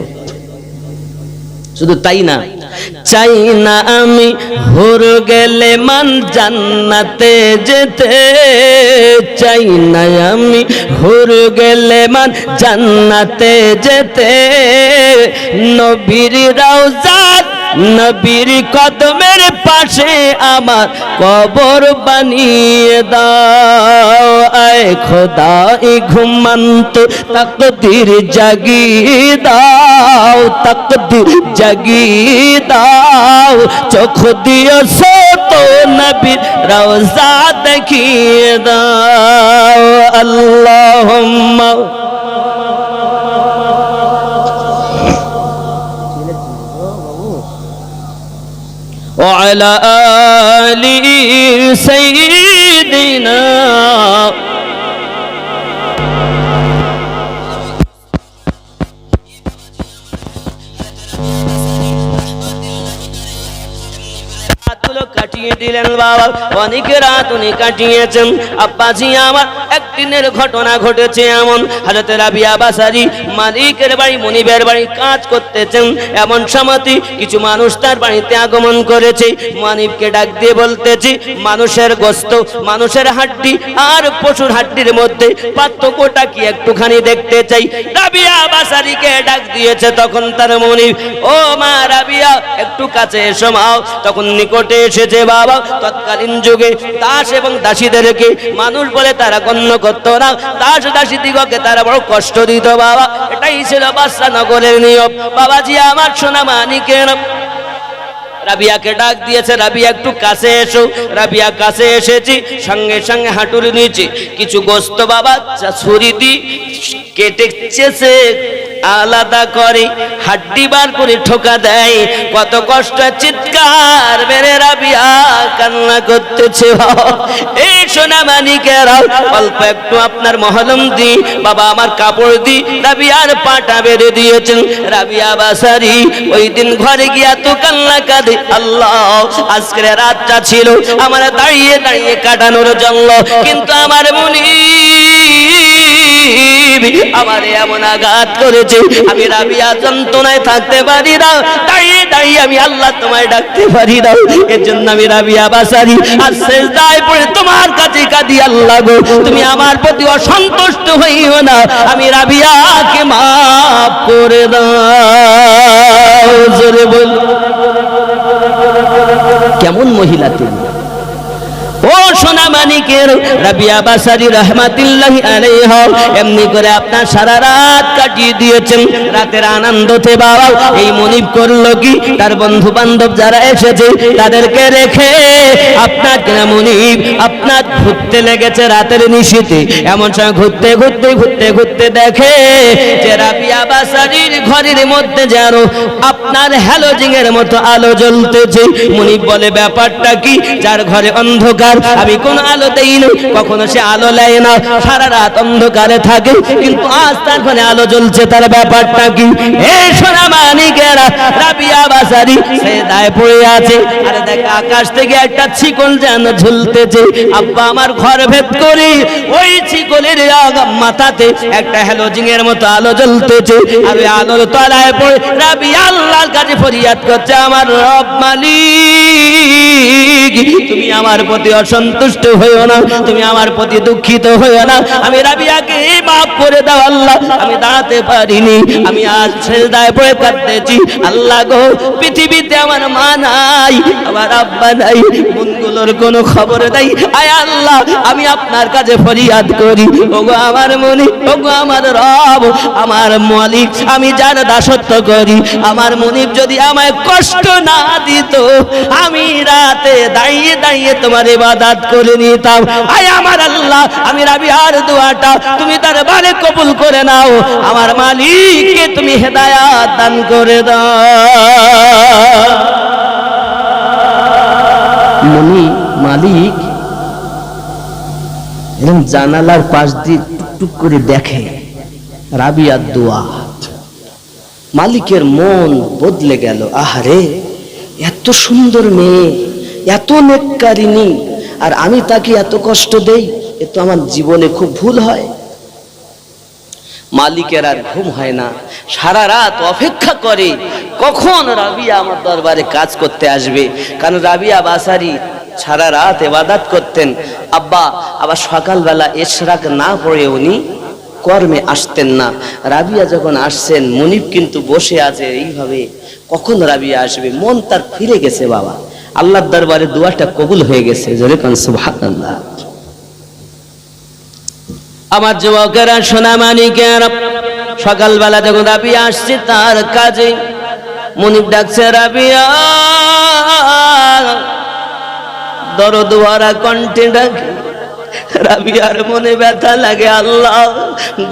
শুধু তাই না, চাই না আমি হুর গেলে মান জান্নাতে যেতে, চাই না আমি হুর গেলে মান জান্নাতে যেতে, নবীর রওজা নবীর কদমের পাশে আমার কবর বানিয়ে দাও। আয় খোদা ই ঘুমন্ত তাকদীর জাগিয়ে দাও, তাকদীর জাগিয়ে দাও, চোখ দিয়েছো তো নবীর রওজা দেখিয়ে দাও। আল্লাহুম্মা وعلى آل سيدنا কাটিয়ে দিলেন বাবা, অনেক রাত উনি কাটিয়েছেন। আব্বাজি আমার একদিনের ঘটনা ঘটেছে এমন, হযরত রাবিয়া বাসারি মালিকের বাড়ি মনিবের বাড়ি কাজ করতেছেন, এমন সময় কিছু মানুষ তার বাড়িতে আগমন করেছে। মানিবকে ডাক দিয়ে বলতেছি, মানুষের গোশত, মানুষের হাড্ডি আর পশুর হাড্ডির মধ্যে পার্থক্যটা কি একটুখানি দেখতে চাই। রাবিয়া বাসারিকে ডাক দিয়েছে, তখন তার মনিব, ও মা রাবিয়া একটু কাছে এসো মাও। তখন নিকটে এসেছে বাবা। তৎকালীন যুগে দাস এবং দাসীদেরকে মানুষ বলে তারা গণ্য করত না, দাস দাসী দিগকে তারা বড় কষ্ট দিত বাবা, এটাই ছিল বাদশা নগরের নিয়ম। বাবাজি আমার সোনা মানিকের রাবিয়াকে ডাক দিয়েছে, রাবিয়া একটু কাছে এসো। রাবিয়া কাছে এসেছি, সঙ্গে সঙ্গে হাঁটুর নিচে কিছু গোশত বাবা ছুরি দিয়ে কেটেছে, আলাদা করে হাড্ডি বার করে ঠোকা দেয়। কত কষ্ট, চিৎকার মেরে রাবিয়া কান্না করতেছে। এই সোনা মানিকেরা অল্প একটু আপনার মহলম দি বাবা, আমার কাপড় দি রাবিয়ার পাটা বেঁধে দিয়েছেন। রাবিয়া বাসারি ওই দিন ঘরে গিয়া তো কান্না কাঁদে, আল্লাহ আজকের রাতটা ছিল আমার দাঁড়িয়ে দাঁড়িয়ে কাটানোর জন্য, কিন্তু আমার আমার এমন আঘাত করেছে, আমি রাবিয়া যন্ত্রণায় থাকতে পারি না, দাঁড়িয়ে দাঁড়িয়ে আমি আল্লাহ তোমায় ডাকতে পারি না। এর জন্য আমি রাবিয়া বাসারি আর সেজদায় পড়ে তোমার কাছে কাঁদি, আল্লাহ গো তুমি আমার প্রতি অসন্তুষ্ট হইও না, আমি রাবিয়াকে মাফ করে দাও। জোরে বল, কেমন মহিলা তুমি! ও সোনা মানিকের রাবিয়া বাসারি রাহমাতুল্লাহি আলাইহা এমনি করে আপনার সারা রাত কাটিয়ে দিয়েছেন। রাতের আনন্দতে বাবা এই মনিব করলো কি, তার বন্ধু বান্ধব যারা এসেছে তাদেরকে রেখে আপনার মনিব আপনার ঘুরতে লেগেছে রাতের নিশীথে। এমন সময় ঘুরতে ঘুরতে ঘুরতে ঘুরতে দেখে যে রাবিয়া বাসারির ঘরের মধ্যে যেন আপনার হ্যালোজিং এর মতো আলো জ্বলতেছে। মনিব বলে, ব্যাপারটা কি? যার ঘরে অন্ধকার, আমি কোন আলো দেই না, কখনো সে আলো নেয় না, সারা রাত অন্ধকারে থাকে, কিন্তু আজ তার ঘরে আলো জ্বলছে, তার ব্যাপারটা কি? এই সোনা মানিকেরা রাবিয়া বাসারি সেজদায় পড়ে আছে, আরে দেখ আকাশ থেকে একটা ছিকল যেন ঝুলতেছে। আব্বা আমার ঘর ভেদ করে ওই ছিকলের মাথাতে একটা হ্যালোজিং এর মতো আলো জ্বলতেছে, আর ওই আলোর তলায় পড়ে রাবিয়া আল্লাহর কাছে ফরিয়াদ করছে, আমার রব মালিক তুমি আমার প্রতি অসন্তুষ্ট হইও না, তুমি আমার প্রতি দুঃখিত হইও না, আমি রাবিয়াকে মাফ করে দাও আল্লাহ, আমি দাঁড়াতে পারিনি, আমি আজ সেজদায় পড়ে কাঁদতেছি। আল্লাহ গো পৃথিবীতে আমার মা নাই, আমার আব্বা নাই, বোনগুলোর কোনো খবর নাই, আয় আল্লাহ আমি আপনার কাছে ফরিয়াদ করি, ওগো আমার মনিব, ওগো আমার রব, আমার মালিক, আমি যার দাসত্ব করি, আমার মনিব যদি আমায় কষ্ট না দিত, আমি রাতে দাঁড়িয়ে দাঁড়িয়ে তোমার ইবাদত করে নিতাম। আয় আমার আল্লাহ, আমি রাবিয়ার দোয়াটা তুমি দরবারে কবুল করে নাও, আমার মালিককে তুমি হেদায়াত দান করে দাও। মালিক এরকম জানালার পাশ দিয়ে টুকটুক করে দেখে রাবিয়ার দোয়া, মালিকের মন বদলে গেল। আহারে, এত সুন্দর মেয়ে, এত নেককারিনী, আর আমি তাকে এত কষ্ট দেই, এ তো আমার জীবনে খুব ভুল হয়। মালিকের আর ঘুম হয় না, সারা রাত অপেক্ষা করে কখন রাবিয়া আমার দরবারে কাজ করতে আসবে। কারণ রাবিয়া বাসারি সারা রাত ইবাদত করতেন। আব্বা আবার সকালবেলা ইশরাক না পড়ে উনি কর্মে আসতেন না। রাবিয়া যখন আসছেন, মুনিব কিন্তু বসে আছে এইভাবে, কখন রাবিয়া আসবে। মন তার ফিরে গেছে বাবা, আল্লাহর দরবারে দোয়াটা কবুল হয়ে গেছে। জোরে কান সুবহানাল্লাহ। আমার যুবকেরা, সোনা মানিকেরা, সকালবেলা যখন রাবিয়া আসছে তার কাজে, মুনিব ডাকছে রাবিয়া, দরদ ভরা কণ্ঠে ডাকে। রাবিয়ার মনে ব্যথা লাগে, আল্লাহ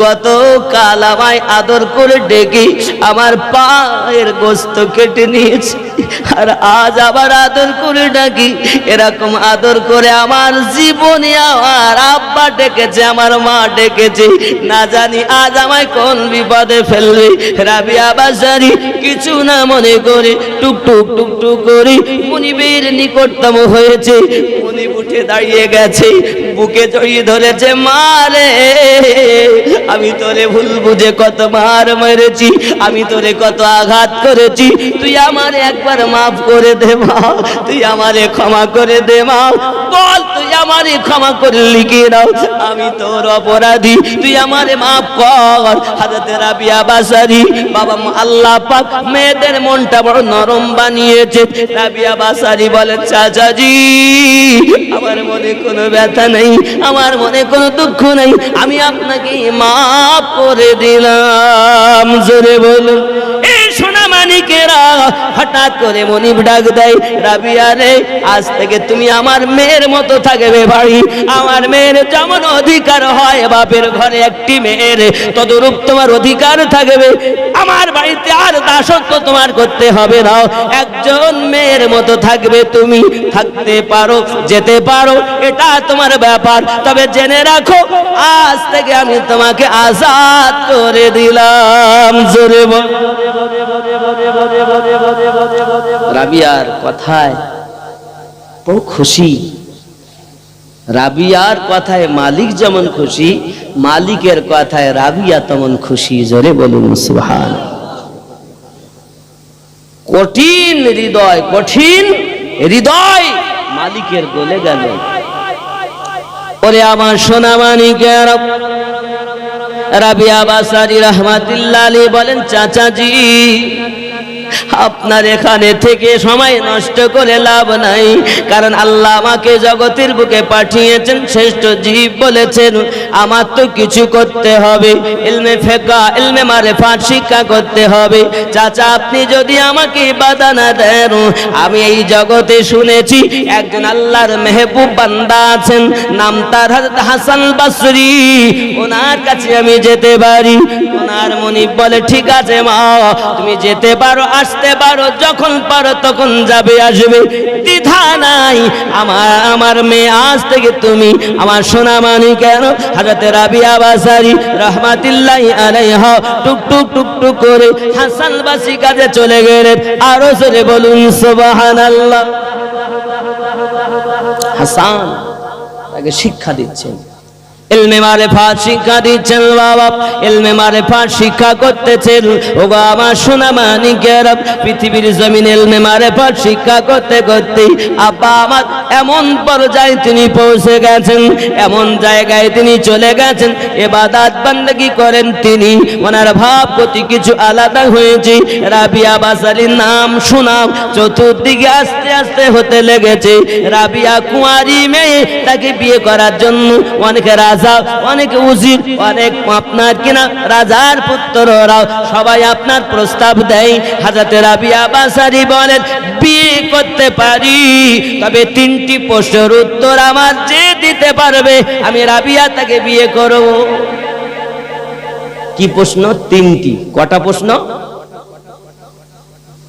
গতকাল আমায় আদর করে ডেকে আমার পায়ের গোস্ত কেটে নিয়েছে, আর আজ আবার আদর করে ডাকি। এরকম আদর করে আমার জীবনে আমার আব্বা ডেকেছে, আমার মা ডেকেছে, না জানি আজ আমায় কোন বিপদে ফেলবে। রাবিয়া বাসারি কিছু না মনে করে টুকটুক টুকটুক করে মুনিবের নিকটতম হয়েছে। মুনিব উঠে দাঁড়িয়ে গেছে, বুকে জড়িয়ে ধরেছে, মারে আমি তোরে ভুল বুঝে কত মার মেরেছি, আমি তোরে কত আঘাত করেছি, তুই আমারে একবার মাফ করে দে মা, তুই আমারে ক্ষমা করে দে মা, বল তুই আমারে ক্ষমা করলি কি না, আমি তোর অপরাধী, তুই আমারে মাফ কর। হযরত রাবিয়া বাসারি, বাবা আল্লাহ পাক মেয়েদের মনটা বড় নরম বানিয়েছে। রাবিয়া বাসারি বলেন, চাচাজি আমার মনে কোনো ব্যথা নেই, আমার মনে কোনো দুঃখ নেই, আমি আপনাকে মাফ করে দিলাম। জোরে বলুন এই সোনা মানিকেরা। হঠাৎ করে মুনিব ডাক দেয়, রাবিয়া রে, আজ থেকে তুমি আমার মেয়ের মতো থাকবে বাড়ি। আমার মেয়ের যেমন অধিকার হয় বাপের ঘরে একটি মেয়ের, তদরূপ তোমার অধিকার থাকবে। আমার বাড়িতে আর দাসত্ব তোমার করতে হবে না, একজন মেয়ের মতো থাকবে তুমি, থাকতে পারো, যেতে পারো, এটা তোমার ব্যাপার। তবে জেনে রাখো, আজ থেকে আমি তোমাকে আজাদ করে দিলাম। জোরে বল। রাবিয়ার কথায় বড় খুশি, রাবিয়ার কথায় মালিক যেমন খুশি, মালিকের কথায় রাবিয়া তেমন খুশি। জোরে বলুন সুবহানাল্লাহ। কঠিন হৃদয়, কঠিন হৃদয় মালিকের গলে গেল। ওরে আমার সোনা মানিকের, রাবিয়া বাসারি রাহমাতুল্লাহ আলাইহি বলেন, চাচাজি আপনার এখানে থেকে সময় নষ্ট করে লাভ নাই, কারণ আল্লাহ আমাকে জগতের বুকে পাঠিয়েছেন, শ্রেষ্ঠ জীব বলেছেন আমার তো কিছু করতে হবে, ইলমে ফিকহ, ইলমে মারিফাত শিক্ষা করতে হবে। চাচা আপনি যদি আমাকে বাধা না দেন, আমি এই জগতে শুনেছি একজন আল্লাহর মেহবুব বান্দা আছেন, নাম তার হযরত হাসান বসরি, ওনার কাছে আমি যেতে পারি। ওনার মুনিব বলে, ঠিক আছে মা, তুমি যেতে পারো, আসতে পারো, যখন পারো তখন যাবে আসবে, দ্বিধা নাই। আমার মেয়ে, আজ থেকে তুমি আমার সোনা মানিকের হযরত রাবিয়া বাসারি রাহমাতুল্লাহি আলাইহা টুকটুক টুকটুক করে হাসান বাসরি কাজে চলে গেলেন। আরো জোরে বলুন সুবহানাল্লাহ। হাসান তাকে শিক্ষা দিচ্ছেন, ইলমে মারিফাত শিক্ষা দিচ্ছেন বাবা, ইলমে মারিফাত শিক্ষা করতেছেন। ওগো আমার সোনা মানিকেরা, পৃথিবীর জমিনে ইলমে মারিফাত শিক্ষা করতে করতে আব্বা আমার এমন পর্যায়ে তিনি পৌঁছে গেছেন, এমন জায়গায় তিনি চলে গেছেন, ইবাদত বান্দেগি করেন তিনি, ওনার ভাব গতি কিছু আলাদা হয়েছে। রাবিয়া বাসারির নাম সুনাম চতুর্দিকে আস্তে আস্তে হতে লেগেছে। রাবিয়া কুঁয়ারি মেয়ে, তাকে বিয়ে করার জন্য অনেকে রাজা, অনেক উজির, অনেক আপনার কিনা রাজার পুত্ররা সবাই আপনার প্রস্তাব দেয়। হযরত রাবিয়া বাসারি বলেন, বিয়ে করতে পারি, তবে তিনটি প্রশ্নের উত্তর আমার যে দিতে পারবে আমি রাবিয়া তাকে বিয়ে করব। কি প্রশ্ন? তিনটি। কটা প্রশ্ন?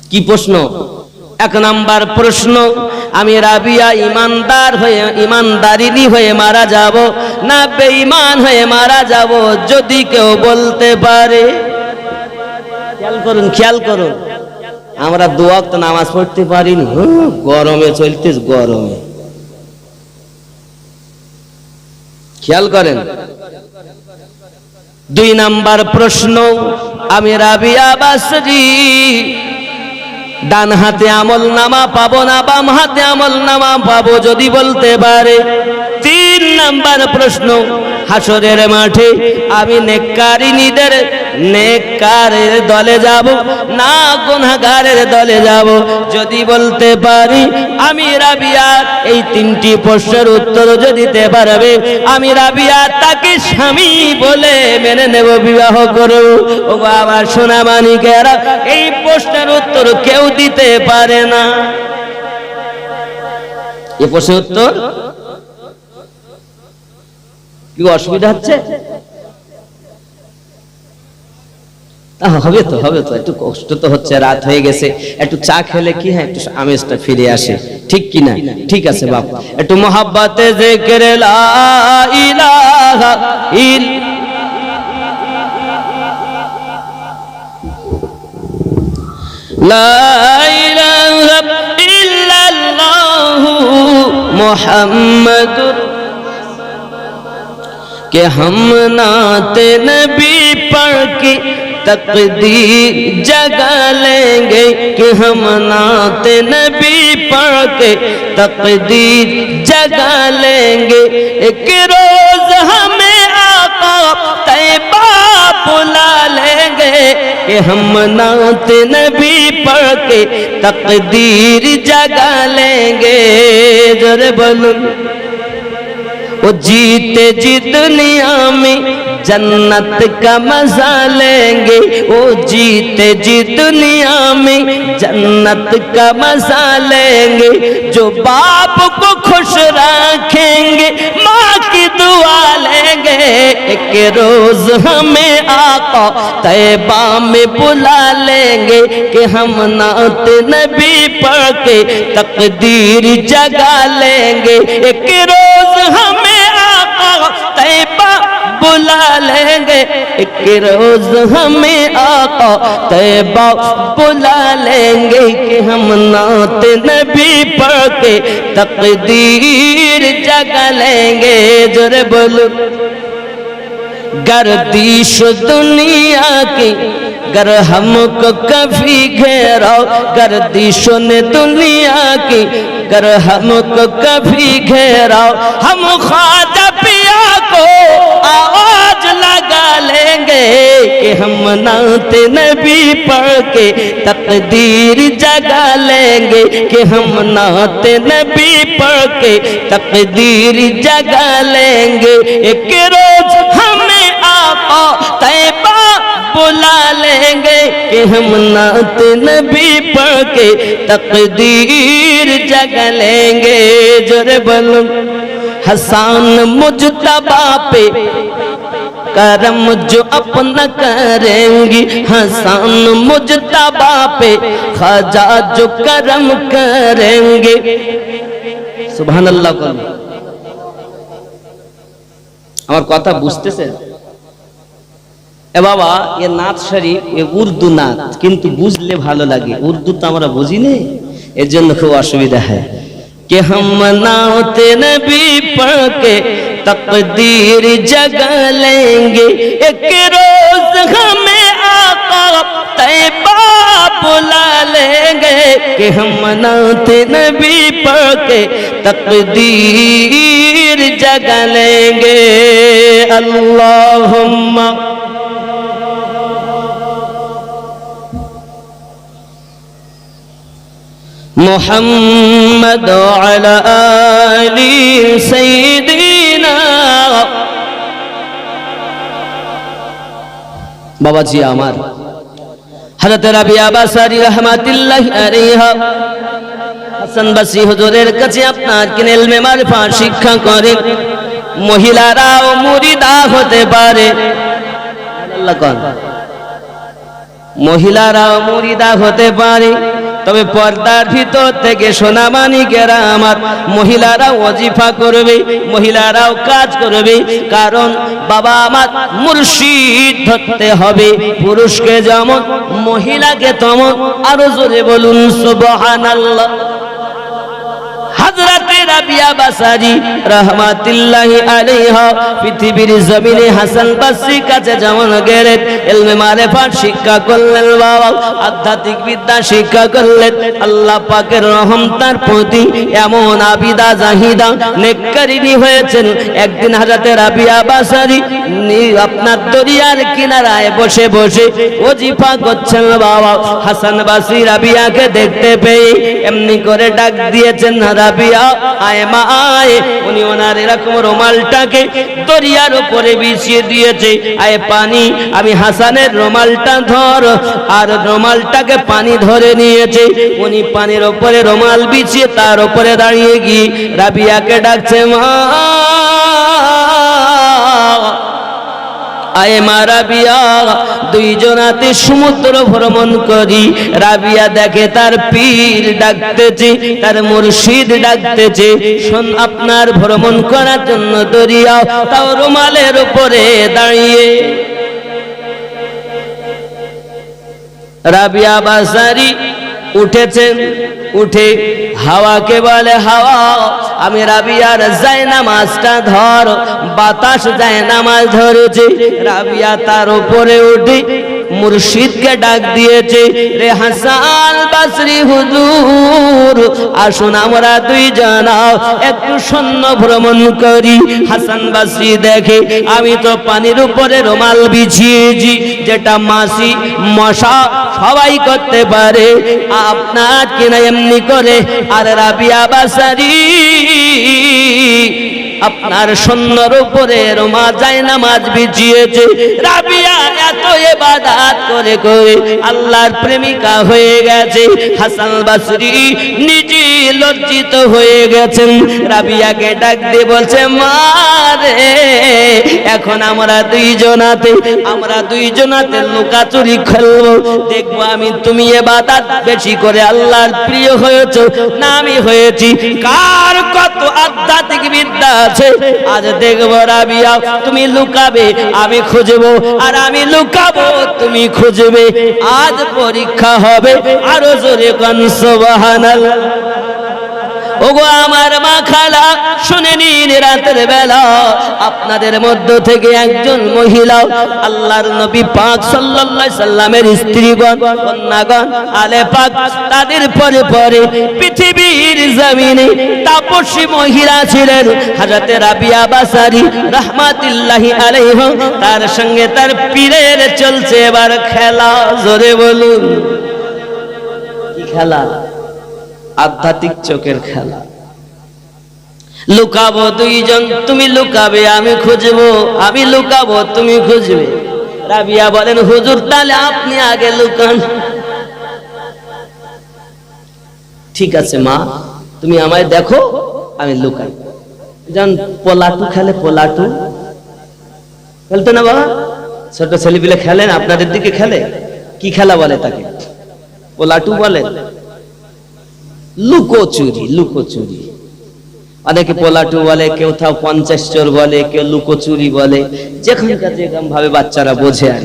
কি প্রশ্ন? এক নাম্বার প্রশ্ন, আমি রাবিয়া ইমানদার হয়ে, ইমানদারিনী হয়ে মারা যাব না বেঈমান হয়ে মারা যাব, যদি কেউ বলতে পারে। খেয়াল করুন, খেয়াল করুন, আমরা দু ওয়াক্ত নামাজ পড়তে পারিনি, গরমে চলতে, গরমে খেয়াল করেন। 2 নাম্বার প্রশ্ন, আমি রাবিয়া বাসরি ডান হাতে আমলনামা পাবো না বাম হাতে আমলনামা পাবো যদি বলতে পারে। 3 নাম্বার প্রশ্ন, হাসরের মাঠে আমি নেককারিনীদের নেককারের দলে যাব না গুনাহগারের দলে যাব যদি বলতে পারি। আমি রাবিয়া এই 3টি প্রশ্নের উত্তর যদি দিতে পারবে, আমি রাবিয়া তাকে স্বামী বলে মেনে নেব, বিবাহ করব। ও বাবা সোনা মানিকেরা, এই প্রশ্নের উত্তর কেউ দিতে পারে না। এই প্রশ্নের উত্তর কি অসুবিধা হচ্ছে? হবে তো একটু কষ্ট তো হচ্ছে, রাত হয়ে গেছে, একটু চা খেলে কি হয় একটু আমেজটা ফিরে আসে, ঠিক কি না? ঠিক আছে বাপ, একটু মোহাব্বতে জিকির লা ইলাহা ইল্লাল্লাহু মুহাম্মাদুর کہ ہم نعت نبی پڑھ کے تقدیر جگا لیں گے، کہ ہم نعت نبی پڑھ کے تقدیر جگا لیں گے۔ ایک روز ہمیں آقا طیبہ بلا لیں گے، کہ ہم نعت نبی پڑھ کے تقدیر جگا لیں گے۔ ذرا بولو، وہ جیتے جی دنیا میں جنت کا مزہ لیں گے، وہ جیتے جی دنیا میں جنت کا مزہ لیں گے۔ جو باپ کو خوش رکھیں گے ماں کی دعا لیں گے، ایک روز ہمیں آقا طیبہ میں بلا لیں گے، کہ ہم نعت نبی پڑھ کے تقدیر جگا لیں گے۔ ایک روز ہمیں طیبہ بلا لیں گے، ایک روز ہمیں آقا طیبہ بلا لیں گے، کہ ہم نعت نبی پڑھ کے تقدیر جگا لیں گے۔ ذرا بولو، گردش دنیا کی گر ہم کو کبھی گھیراؤ، گردش نے دنیا کی گر ہم کو کبھی گھیراؤ، ہم خواجہ پیا کو آواز لگا لیں گے، کہ ہم نعت نبی پڑھ کے تقدیر جگا لیں گے، کہ ہم نعت نبی پڑھ کے تقدیر جگا لیں گے۔ ایک روز ہمیں آقا طیبہ بلا لیں گے، کہ ہم نعت نبی پڑھ کے تقدیر جگا لیں گے۔ ذرا بولو، حسان مجتبی پہ کرم جو اپنا کریں گی، حسان مجتبی پہ خواجہ جو کرم کریں گے۔ سبحان اللہ کرو، আমার কথা বুঝতেছেন? এ বাবা, এ নাত শরীফ এ উর্দু নাত, কিন্তু বুঝলে ভালো লাগে, উর্দু তো আমরা বুঝি না, এর জন্য খুব অসুবিধা হয়। کہ ہم نعت نبی پڑھ کے تقدیر جگا لیں گے، ایک روز ہمیں آقا طیبہ بلا لیں گے، کہ ہم نعت نبی پڑھ کے تقدیر جگا لیں گے۔ اللہم محمد وعلى آل سيدنا বাবা জি আমার হযরত রাবিয়া বাসারী রাহমাতুল্লাহ আলাইহা হাসান বসরি হুজুরের কাছে আপনার কিন ইলমে মারিফা শিক্ষা করেন। মহিলারাও মুরিদা হতে পারে, আল্লাহ কোন মহিলারাও মুরিদা হতে পারে, তবে পর্দার ভিতর থেকে সোনা মানিকেরা আমার, মহিলারাও ওয়াজিফা করবে, মহিলারাও কাজ করবে, কারণ বাবা আমার মুর্শিদ ধরতে হবে, পুরুষকে যেমন মহিলাকে তেমন। আরো জোরে বলুন সুবহানাল্লাহ। হযরতে রাবিয়া বাসারি রাহমাতুল্লাহি আলাইহা পৃথিবীর জমিনে হাসান বাসরীর কাছে যেমন গেলেন, ইলমে মারিফাত শিক্ষা করলেন, বাবা আধ্যাত্মিক বিদ্যা শিক্ষা করলেন। আল্লাহ পাকের রহম তার প্রতি এমন আবিদা জাহিদা নেককারিনী হয়েছেন। একদিন হযরতে রাবিয়া বাসারি আপনার দরিয়ার কিনারায় বসে বসে ওজিফা করছেন। বাবা হাসান বাসরী রাবিয়াকে দেখতে পেয়ে এমনি করে ডাক দিয়েছেন, রাবিয়া আয় মা আয়। উনি ওনার এরকম রুমালটাকে দরিয়ার উপরে বিছিয়ে দিয়েছে, আয় পানি। আমি হাসানের রুমালটা ধর, আর রুমালটাকে পানি ধরে নিয়েছে। উনি পানির উপরে রুমাল বিছিয়ে তার উপরে দাঁড়িয়ে গিয়ে রাবিয়াকে ডাকছে, মা আয় মা রাবিয়া। দুইজনাতে সমুদ্র ভ্রমণ করি। রাবিয়া দেখে তার পীর ডাকতেছে, তার মুর্শিদ ডাকতেছে, শোন আপনার ভ্রমণ করার জন্য দরিয়া, তাও রুমালের উপরে দাঁড়িয়ে। রাবিয়া বাসারি উঠেছেন, উঠে হাওয়াকে বলে, হাওয়া আমি রাবিয়ার জায়নামাজটা ধর। বাতাস জায়নামাজ ধরেছে, রাবিয়া তার উপরে উঠে মুর্শিদকে ডাক দিয়েছে, রে হাসান বাসরী হুজুর আসুন আমরা দুইজন একটু সৈন্য ভ্রমণ করি। হাসান বাসরী দেখে আমি তো পানির উপরে রুমাল বিছিয়েছি, যেটা মাছি মশা সবাই করতে পারে, আপনার কিনা এমনি করে। আর রাবিয়া বাসারি আপনার সৈন্যর উপরে রুমাল জায়নামাজ বিছিয়েছে। রাবিয়া এত ইবাদত করে করে আল্লাহর প্রেমিকা হয়ে গেছে। হাসান বাসরী নিজে লজ্জিত হয়ে গেছেন। রাবিয়াকে ডাক দিয়ে বলছে, মা রে এখন আমরা দুইজনাতে লুকাচুরি খেলবো, দেখবো আমি তুমি ইবাদত বেশি করে আল্লাহর প্রিয় হয়েছো না আমি হয়েছি, কার কত আধ্যাত্মিক বিদ্যা আছে। আজ দেখবো রাবিয়া তুমি লুকাবে আমি খুঁজবো, আর আমি লুকাবো তুমি খুঁজবে। আজ পরীক্ষা হবে, আরো জোরে কোন সুবহানাল্লাহ। ওগো আমার মা খালা শুনে নিন, রাতের বেলা আপনাদের মধ্য থেকে একজন মহিলা আল্লাহর নবী পাক সাল্লাল্লাহু আলাইহি সাল্লামের স্ত্রীগণ কন্যাগণ আলে পাক তাদের পরে পরে পৃথিবীর জমিনে তাপসী মহিলা ছিলেন হযরতে রাবিয়া বাসারি রাহমাতুল্লাহি আলাইহা। তার সঙ্গে তার পীরের চলছে এবার খেলা। জোরে বলুন কি খেলা? আধ্যাত্মিক চোখের খেলা। লুকাবো দুইজন, তুমি লুকাবে আমি খুঁজবো, আমি লুকাবো তুমি খুঁজবে। রাবিয়া বলেন, হুজুর তাহলে আপনি আগে লুকান। ঠিক আছে মা, তুমি আমায় দেখো আমি লুকাই। যেমন পোলাটু খেলে, পোলাটু খেলতো না বাবা? ছোট ছেলেপিলে খেলেন, আপনাদের দিকে খেলে কি খেলা বলে তাকে? পোলাটু বলে। লুকোচুরি, লুকোচুরি অনেকে পোলাটু বলে, কেউ তাও 50 চোর বলে, কেউ লুকোচুরি বলে, যেখানকার যেরকম ভাবে বাচ্চারা বোঝে আর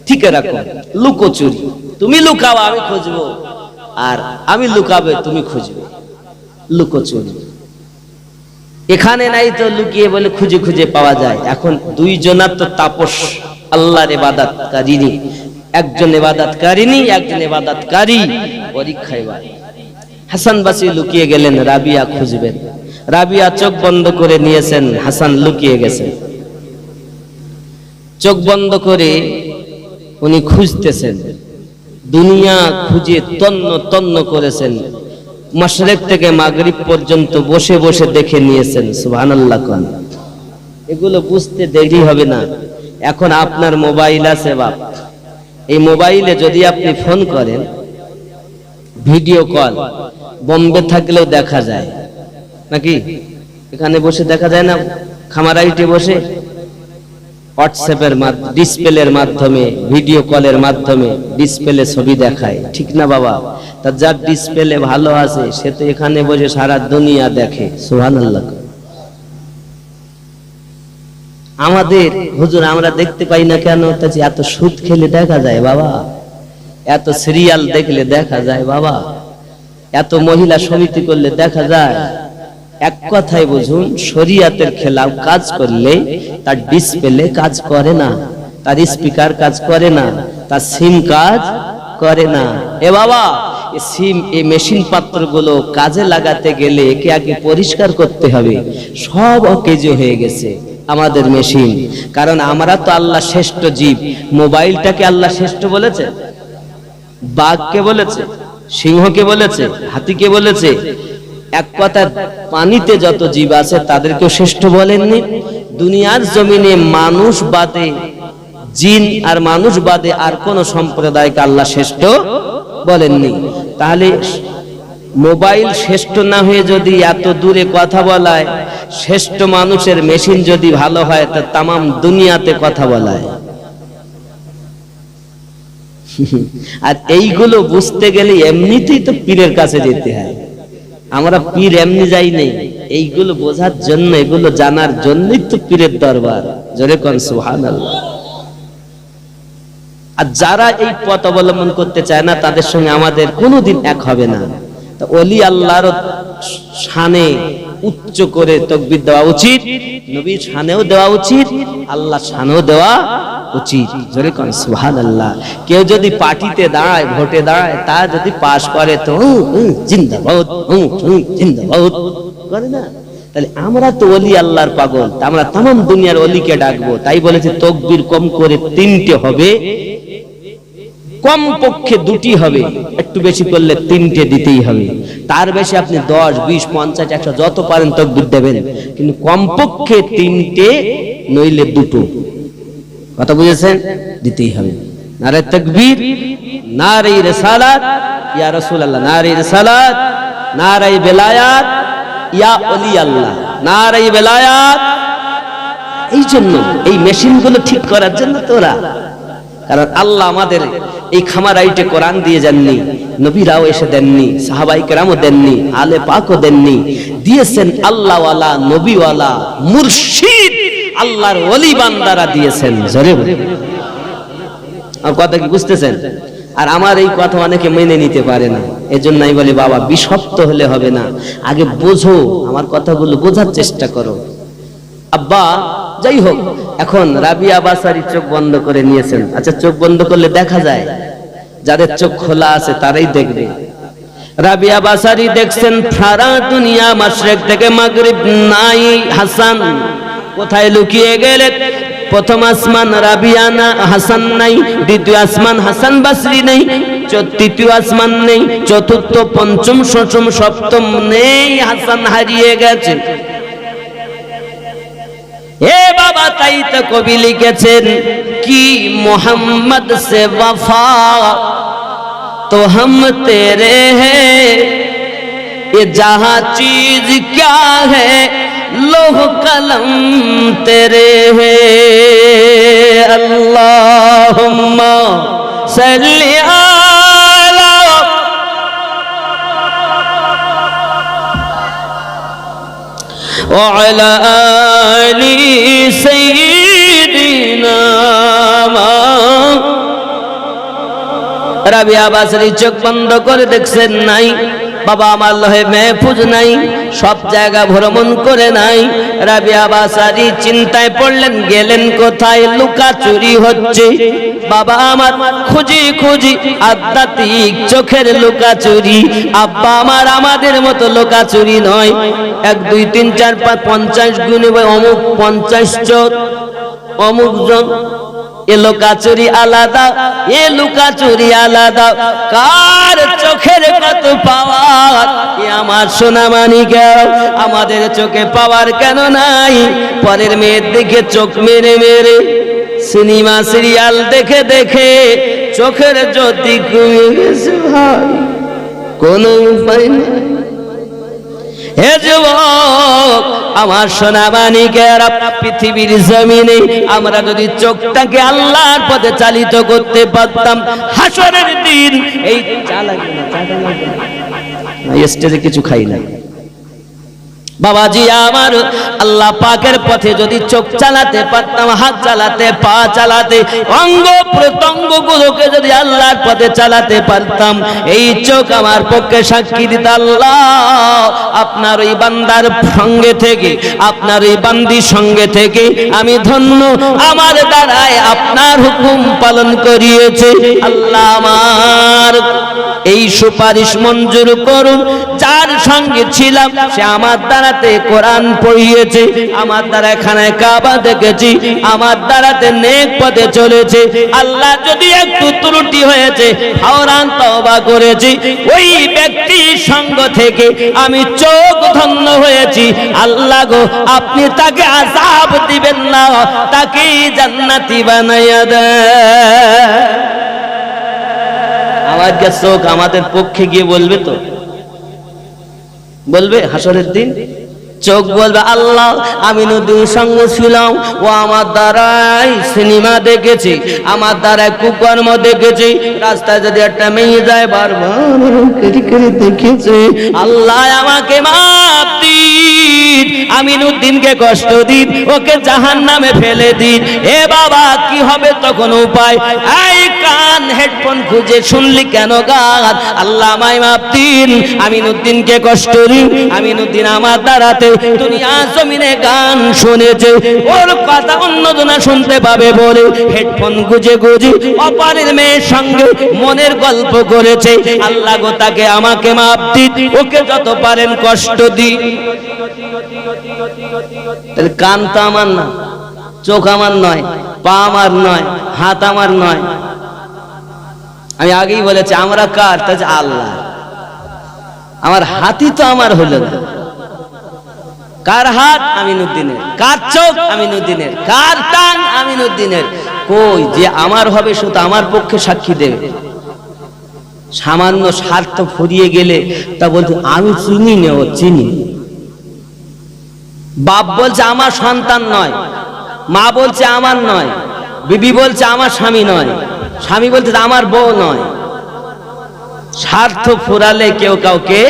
ঠিক এরকম লুকোচুরি। তুমি লুকাও আমি খুঁজবো, আর আমি লুকাবে তুমি খুঁজবে, লুকোচুরি। এখানে নাই তো লুকিয়ে বলে খুঁজে খুঁজে পাওয়া যায়। এখন দুইজনার তো তাপস আল্লাহর ইবাদতকারিনী, একজন ইবাদতকারিনী একজন ইবাদতকারী, পরীক্ষায় হাসান বাসরী লুকিয়ে গেলেন, রাবিয়া খুঁজবেন। রাবিয়া চোখ বন্ধ করে নিয়েছেন, হাসান লুকিয়ে গেছেন। চোখ বন্ধ করে উনি খুঁজতেছেন, দুনিয়া খুঁজে তন্ন তন্ন করেছেন, মাশরিক থেকে মাগরিব পর্যন্ত বসে বসে দেখে নিয়েছেন। সুবহানাল্লাহ। কোন এগুলো বুঝতে দেরি হবে না। এখন আপনার মোবাইল আছে বাপ, এই মোবাইলে যদি আপনি ফোন করেন, ভিডিও কল বোম্বে থাকলেও দেখা যায় নাকি? এখানে বসে দেখা যায় না? খামারাইটে বসে হোয়াটসঅ্যাপের মাধ্যমে, ডিসপ্লের মাধ্যমে, ভিডিও কলের মাধ্যমে ডিসপ্লে ছবি দেখায়, ঠিক না বাবা? তা যার ডিসপ্লে ভালো আছে সে তো এখানে বসে সারা দুনিয়া দেখে। সুবহানাল্লাহ। আমাদের হুজুর আমরা দেখতে পাই না কেন? এত সুদ খেলে দেখা যায় বাবা, এত সিরিয়াল দেখলে দেখা যায় বাবা, এত মহিলা সমিতি করলে দেখা যায়, এক কথায় বুঝুন, শরীয়তের খেলাফ কাজ করলে তার ডিসপ্লে কাজ করে না, তার স্পিকার কাজ করে না, তার সিম কাজ করে না। এ বাবা, এই সিম, এই মেশিন পাত্রগুলো কাজে লাগাতে গেলে একে আগে পরিষ্কার করতে হবে। সব অকেজো হয়ে গেছে আমাদের মেশিন, কারণ আমরা তো আল্লাহ শ্রেষ্ঠ জীব। মোবাইলটাকে আল্লাহ শ্রেষ্ঠ বলেছে? বাঘকে বলেছে? সিংহকে বলেছে? হাতিকে বলেছে? এক কথা, পানিতে যত জীব আছে তাদেরকেও শ্রেষ্ঠ বলেননি। দুনিয়ার জমিনে মানুষ বাদে, জিন আর মানুষ বাদে আর কোন সম্প্রদায়কে আল্লাহ শ্রেষ্ঠ বলেননি। তাহলে মোবাইল শ্রেষ্ঠ না হয়ে যদি এত দূরে কথা বলায়, শ্রেষ্ঠ মানুষের মেশিন যদি ভালো হয়, তা তামাম দুনিয়াতে কথা বলায়। আর এইগুলো বুঝতে গেলে এমনিতেই তো পীরের কাছে যেতে হয়। আমরা পীর এমনি যাই নেই, এইগুলো বোঝার জন্য, এগুলো জানার জন্যই তো পীরের দরবার। জোরে কোন সুবহানাল্লাহ। আর যারা এই পথ অবলম্বন করতে চায় না, তাদের সঙ্গে আমাদের কোনোদিন এক হবে না। তো ওলি আল্লাহর শানে উচ্চ করে তাকবীর দেওয়া উচিত, নবীর শানেও দেওয়া উচিত, আল্লাহর শানেও দেওয়া উচিত। জোরে কোন সুবহানাল্লাহ। কেউ যদি পার্টিতে দাঁড়ায়, ভোটে দাঁড়ায়, তা যদি পাস করে তো জিন্দাবাদ, জিন্দাবাদ করে না। তাহলে আমরা তো ওলি আল্লাহর পাগল, আমরা তামাম দুনিয়ার ওলিকে ডাকবো। তাই বলেছে তাকবীর কম করে 3টে হবে, কম পক্ষে 2টি হবে, একটু বেশি করলে 3টে দিতেই হবে। তার বেশি আপনি 10, 20, 50, 100 যত পারেন তাকবীর দেবেন, কিন্তু কম পক্ষে 3টে, নইলে 2টো। কথা বুঝেছেন? দিতেই হবে। নারে তাকবীর, নারে রিসালাত, ইয়া রাসূলুল্লাহ, নারে রিসালাত, নারে বেলায়াত, ইয়া ওলি আল্লাহ, নারে বেলায়াত। এই জন্য এই মেশিনগুলো ঠিক করার জন্য তোরা, কারণ আল্লাহ আমাদের এই খামারাইটে কোরআন দিয়ে যাননি, নবীরাও এসে দেননি, সাহাবায়ে কেরামও দেননি, আলে পাকও দেননি। দিয়েছেন আল্লাহওয়ালা, নবীওয়ালা, মুর্শিদ, আল্লাহর ওলি বান্দারা দিয়েছেন। জোরে আর কথা কি বুঝতেছেন? আর আমার এই কথা অনেকে মেনে নিতে পারে না। এজন্য আমি বলি, বাবা, বিশপ্ত হলে হবে না, আগে বোঝো, আমার কথাগুলো বোঝার চেষ্টা করো। আব্বা, যাই হোক, এখন রাবিয়া বাসারি চোখ বন্ধ করে নিয়েছেন। আচ্ছা, চোখ বন্ধ করলে দেখা যায়? যাদের চোখ খোলা আছে তারাই দেখবে। রাবিয়া বাসারি দেখছেন সারা দুনিয়া, মাশরিক থেকে মাগরিব নাই। হাসান কোথায় লুকিয়ে গেলেন? প্রথম আসমান রাবিয়া না, হাসান নাই। দ্বিতীয় আসমান হাসান বাসরি নেই। তৃতীয় আসমান নেই। চতুর্থ, পঞ্চম, ষষ্ঠ, সপ্তম নেই। হাসান হারিয়ে গেছে। এ বাবা, তাই তো কবি লিখেছেন কি, মোহাম্মদ সে वफा तो हम तेरे हैं, ये जहां चीज क्या है, लोह कलम तेरे हैं। अल्लाहुम्मा सल्ली अला وعلى آل سيدنا। রাবিয়া বাসরি চোখ বন্ধ করে দেখছেন নাই। বাবা আমার লহে মেহফুজ নাই, সব জায়গা ভ্রমণ করে নাই। রাবিয়া বাসারি চিন্তায় পড়লেন, গেলেন কোথায়? লুকা চুরি হচ্ছে। বাবা আমার খুঁজি খুঁজি আধ্যাত্মিক চোখের লুকা চুরি। আব্বা আমার আমাদের মতো লুকা চুরি নয়। 1, 2, 3, 4, 5, 50 গুণে অমুক 50 জন, অমুক জন। এ লুকাচুরি আলাদা, এ লুকাচুরি আলাদা। কার চোখের কত পাওয়ার? এ আমার সোনা মানিকের, আমাদের চোখে পাওয়ার কেন নাই? পরের মেয়ের দিকে চোখ মেরে মেরে, সিনেমা সিরিয়াল দেখে দেখে চোখের জ্যোতি কমে গেছে ভাই, কোনো উপায় নেই। হে যুবক, আমার সোনা মানিকেরা, পৃথিবীর জমিনে আমরা যদি চোখটাকে আল্লাহর পথে চালিত করতে পারতাম, হাসরের দিন এই চা লাগবে না, স্টেজে কিছু খাই না, বাবাজি আমার, আল্লাহ পাকের পথে যদি চোখ চালাতে পারতাম, হাত চালাতে, পা চালাতে, অঙ্গ প্রত্যঙ্গ গুলোকে যদি আল্লাহর পথে চালাতে পারতাম, এই চোখ আমার পক্ষে সাক্ষী দিত, আল্লাহ আপনার ওই বান্দার সঙ্গে থেকে, আপনার ওই বান্দির সঙ্গে থেকে আমি ধন্য, আমার দ্বারায় আপনার হুকুম পালন করিয়েছে। আল্লাহ আমার এই সুপারিশ মঞ্জুর করুন। যার সঙ্গে ছিলাম সে আমার দ্বারাতে কোরআন পড়িয়েছে, আমার দ্বারা খানায় কাবা দেখেছি, আমার দ্বারাতে নেক পথে চলেছে। আল্লাহ যদি একটু ত্রুটি হয়েছে ফওরান তওবা করেছি, ওই ব্যক্তির সঙ্গ থেকে আমি চোখ ধন্য হয়েছি। আল্লাহ গো, আপনি তাকে আযাব দিবেন না, তাকে জান্নাতি বানাইয়া দেন। আমার চোখ আমাদের পক্ষে গিয়ে বলবে তো, বলবে হাসরের দিন চোখ বলবে, আল্লাহ আমি নদীর সঙ্গে ছিলাম, ও আমার দ্বারাই সিনেমা দেখেছি, আমার দ্বারাই কুকর্ম দেখেছি, রাস্তায় যদি একটা মেয়ে যায় বারবার দেখেছে, আল্লাহ আমাকে মাফ দিন, আমি নুদ্দিনকে কষ্ট দিন, ওকে জাহান্নামে ফেলে দিন। এ বাবা কি হবে তখন উপায়? এই কান হেডফোন খুঁজে শুনলি কেন গান? আল্লাহ আমায় মাফ দিন, আমি নুদ্দিনকে কষ্ট দিন, আমি নুদ্দিন আমার দ্বারাতে দুনিয়া জমিনে গান শুনেছে, ওর কথা অন্যজনা শুনতে পাবে বলে হেডফোন গুজে গুজে অপারের মেয়ের সঙ্গে মনের গল্প করেছে। আল্লাহ গো, তাকে আমাকে মাফ দিন, ওকে যত পারেন কষ্ট দিন। তাহলে কান তো আমার না, চোখ আমার নয়, পা আমার নয়, হাত আমার নয়। আমি আগেই বলেছি আমরা কার? তা আল্লাহ। আমার হাতই তো আমার হলো না। কার হাত? আমিনুদ্দিনের। কার চোখ? আমিনুদ্দিনের। কার টান? আমিনুদ্দিনের। কই যে আমার হবে শুধু আমার পক্ষে সাক্ষী দেবে। সামান্য স্বার্থ ফুরিয়ে গেলে তা বলতে আমি চিনি না, ও চিনি। বাপ বলছে আমার সন্তান নয়, মা বলছে আমার নয়, বিবি বলছে আমার স্বামী নয়, স্বামী বলছে আমার বউ নয়। স্বার্থ ফুরালে কেউ কাউকে,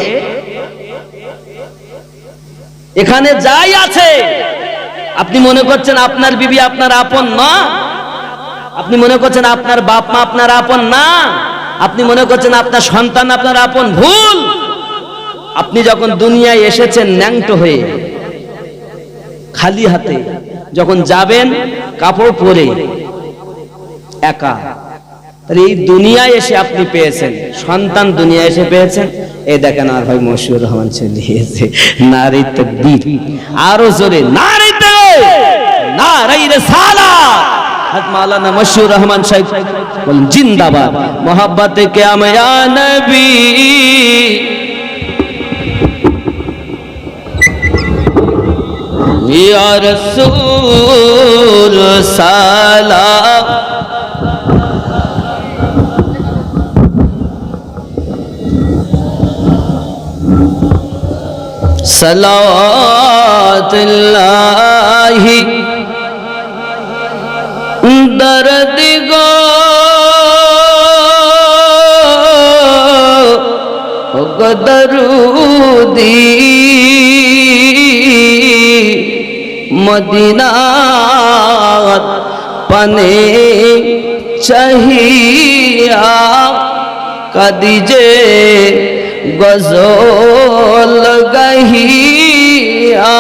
এখানে যাই আছে আপনি মনে করছেন আপনার বিবি আপনার আপন না, আপনি মনে করছেন আপনার বাপ মা আপনার আপন না, আপনি মনে করছেন আপনার সন্তান আপনার আপন, ভুল। আপনি যখন দুনিয়ায় এসেছেন ন্যাংটো হয়ে, খালি হাতে, যখন যাবেন কাপড় পরে একা, তাহলে এই দুনিয়ায় এসে আপনি পেয়েছেন সন্তান, দুনিয়ায় এসে পেয়েছেন। এই দেখেন আর ভাই মশিউর রহমান চলিয়েছে, নারী তাকবীর, আরো জোরে নারী তাকবীর, নারী রিসালাত। হযরত মাওলানা মশিউর রহমান সাহেব বলেন জিন্দাবাদ। মোহাব্বতে কিয়াম ইয়া নবী, ইয়া রাসূল সালাম, सलावतुल्लाहि दर्द गो दरूदी मदीना पने चाहिया कदीजे गजल गहिया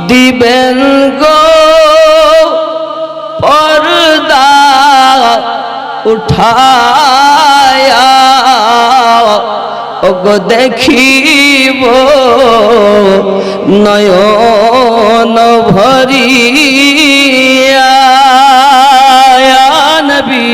दिबेन गो पर्दा उठाया ओगो देखिब नयन भरिया नबी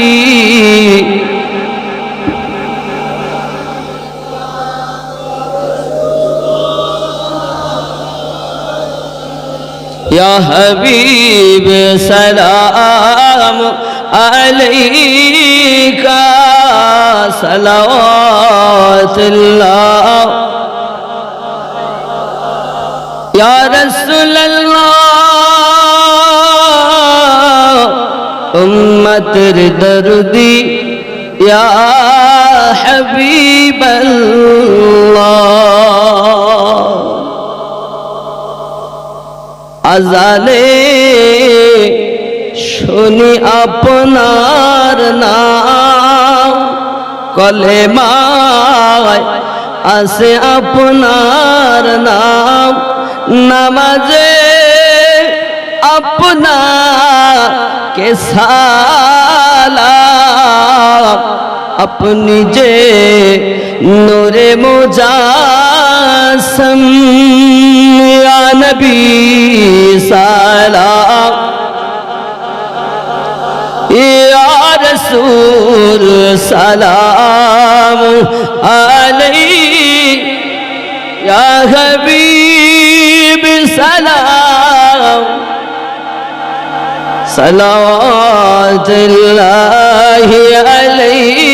या हबीब सलाम अलैका सलावतुल्लाह या रसूलल्लाह उम्मतेर दर्दी या हबीबल्लाह আজালে শুনি আপনার নাম, কলেমায় আছে আপনার নাম, নামাজে আপনাকে সালাম, আপনি যে নূরে মুজাসসম, ইয়া নবী সালাম, ইয়া রাসূল সালাম আলাইহি, ইয়া হাবিব সালাম, সালাওয়াতুল্লাহি আলাইহি,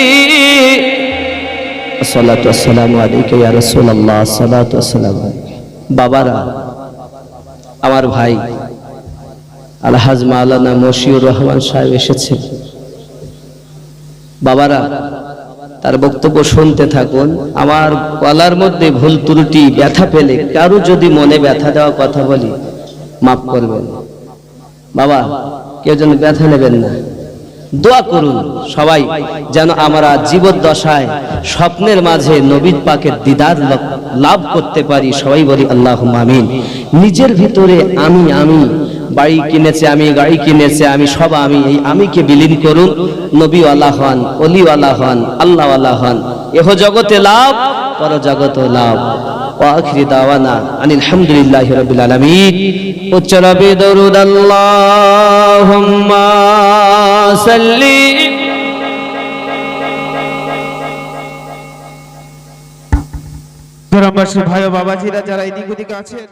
আসসালাতু ওয়াসসালামু আলাইকা ইয়া রাসূলুল্লাহ, আসসালাতু ওয়াসসালামু আলাইকা। বাবারা, আমার ভাই আলহাজ মাওলানা মশিউর রহমান সাহেব এসেছে। বাবারা, তার বক্তব্য শুনতে থাকুন। আমার গলার মধ্যে ভুল ত্রুটি ব্যথা পেলে কারো যদি মনে ব্যথা দেওয়া কথা বলি মাফ করবেন। বাবা, কেউ যেন ব্যথা নেবেন না। দোয়া করুন সবাই যেন আমরা জীবদ্দশায় স্বপ্নের মাঝে নবী পাকের দিদার লাভ করতে পারি। সবাই বলি আল্লাহুম্মা আমিন। নিজের ভিতরে আমি আমি, বাড়ি কিনেছে আমি, গাড়ি কিনেছে আমি, সব আমি, এই আমিকে বিলীন করুন। নবীওয়ালা হন, অলিওয়ালা হন, আল্লাহওয়ালা হন, এহ জগতে লাভ, পর জগতে লাভ। ওয়াখিরি দাওয়ানা আনিল হামদুলিল্লাহি রাব্বিল আলামিন। উচ্চ রবে দরুদ আল্লাহুম্মা সাল্লি। গ্রামবাসী ভাই ও বাবাজিরা যারা এদিক ওদিক আছেন